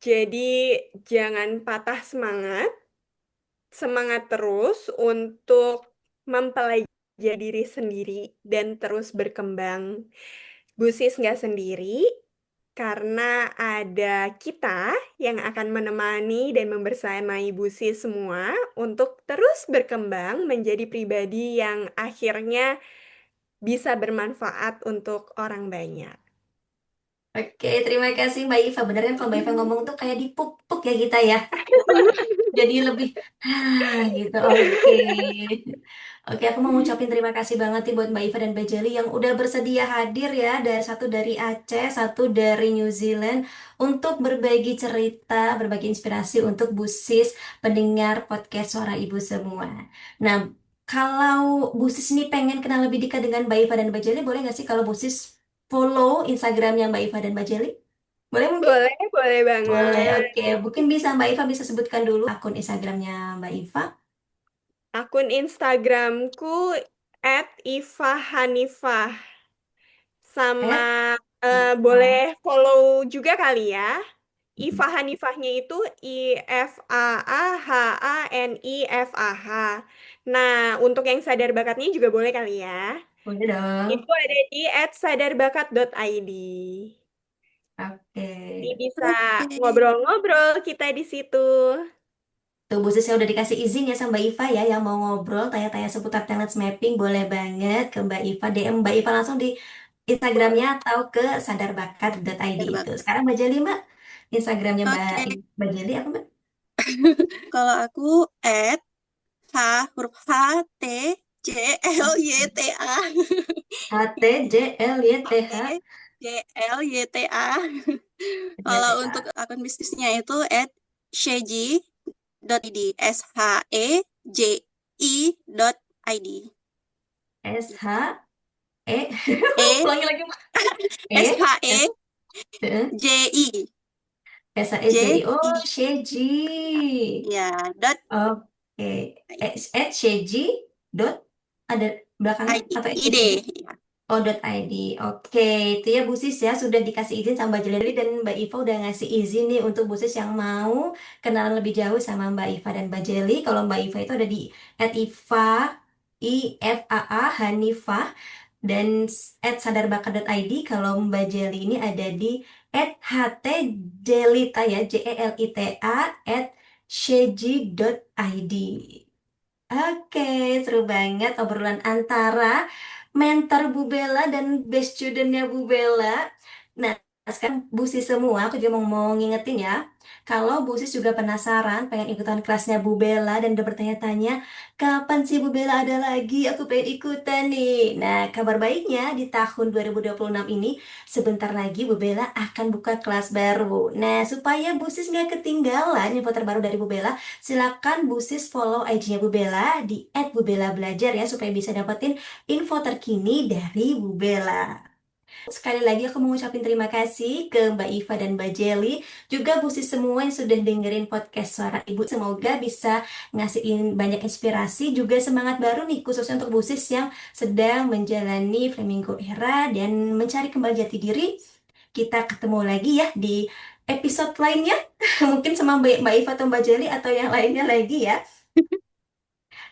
Jadi jangan patah semangat. Semangat terus untuk mempelajari diri sendiri dan terus berkembang. Busis nggak sendiri karena ada kita yang akan menemani dan membersamai Busis semua untuk terus berkembang menjadi pribadi yang akhirnya bisa bermanfaat untuk orang banyak. Oke, terima kasih Mbak Iva. Bener kan kalau Mbak Iva ngomong tuh kayak dipuk-puk ya kita ya. Jadi lebih gitu. Oke. Oke, aku mau ngucapin terima kasih banget nih buat Mbak Iva dan Mbak Jelly yang udah bersedia hadir ya. Satu dari Aceh, satu dari New Zealand untuk berbagi cerita, berbagi inspirasi untuk busis pendengar podcast Suara Ibu semua. Nah, kalau busis ini pengen kenal lebih dekat dengan Mbak Iva dan Mbak Jelly, boleh nggak sih kalau busis follow Instagramnya Mbak Iva dan Mbak Jelly? Boleh mungkin? Boleh Boleh, banget. oke. Mungkin bisa Mbak Iva bisa sebutkan dulu akun Instagramnya Mbak Iva. Akun Instagramku @ivahanifah. Sama At boleh Iva. follow juga kali ya. Iva Hanifahnya itu IFAAHANIFAH. Nah, untuk yang sadar bakatnya juga boleh kali ya. Udah dong. Itu ada di @sadarbakat.id. Oke. Jadi bisa Oke. ngobrol-ngobrol kita di situ. Tuh, Bu Sis, saya udah dikasih izin ya sama Mbak Iva ya, yang mau ngobrol, tanya-tanya seputar talent mapping, boleh banget ke Mbak Iva, DM Mbak Iva langsung di Instagramnya Boleh. atau ke sadarbakat.id itu. Terbatas. Sekarang Mbak Jeli, Mbak. Instagramnya Oke. Mbak Jeli apa Mbak? Kalau aku H huruf H T J L Y T A HTJLYTH. JLYTA. Kalau untuk akun bisnisnya itu @sheji.id, SHEJI.id. SHE. E Ulangi lagi Mbak. E. SHEJI. SHEJI. Oh, JI. Sheji. Ya, dot Oke. Sheji dot ada belakangnya ID. atau ID. SHEJI? Ya. Oh.id. Oke, itu ya Bu Sis ya sudah dikasih izin sama Mbak Jeli dan Mbak Iva udah ngasih izin nih untuk Bu Sis yang mau kenalan lebih jauh sama Mbak Iva dan Mbak Jeli. Kalau Mbak Iva itu ada di @ifa Hanifah dan @sadarbakat.id. Kalau Mbak Jeli ini ada di @htjelita ya jelita @sheji.id. Oke, seru banget obrolan antara mentor Bu Bella dan best studentnya Bu Bella. Nah, sekarang Bu Sis semua, aku juga mau ngingetin ya. Kalau Bu Sis juga penasaran, pengen ikutan kelasnya Bu Bella dan udah bertanya-tanya, kapan sih Bu Bella ada lagi? Aku pengen ikutan nih. Nah, kabar baiknya di tahun 2026 ini, sebentar lagi Bu Bella akan buka kelas baru. Nah, supaya Bu Sis nggak ketinggalan info terbaru dari Bu Bella, silakan Bu Sis follow IG-nya Bu Bella di @bubellabelajar ya supaya bisa dapetin info terkini dari Bu Bella. Sekali lagi aku mau ngucapin terima kasih ke Mbak Iva dan Mbak Jelly, juga Bu Sis semua yang sudah dengerin podcast Suara Ibu. Semoga bisa ngasihin banyak inspirasi, juga semangat baru nih khususnya untuk Bu Sis yang sedang menjalani Flamingo Era dan mencari kembali jati diri. Kita ketemu lagi ya di episode lainnya, mungkin sama Mbak Iva atau Mbak Jelly atau yang lainnya lagi ya.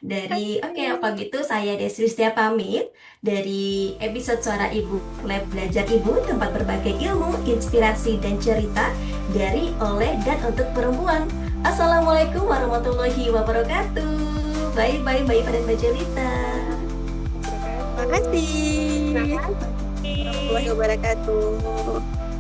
Oke, apa gitu saya Desi Wistia pamit dari episode Suara Ibu, Lab Belajar Ibu, tempat berbagai ilmu, inspirasi, dan cerita dari, oleh, dan untuk perempuan. Assalamualaikum warahmatullahi wabarakatuh. Bye-bye, Mbak Iva dan Mbak Jelita. Terima kasih. Terima kasih. Warahmatullahi wabarakatuh.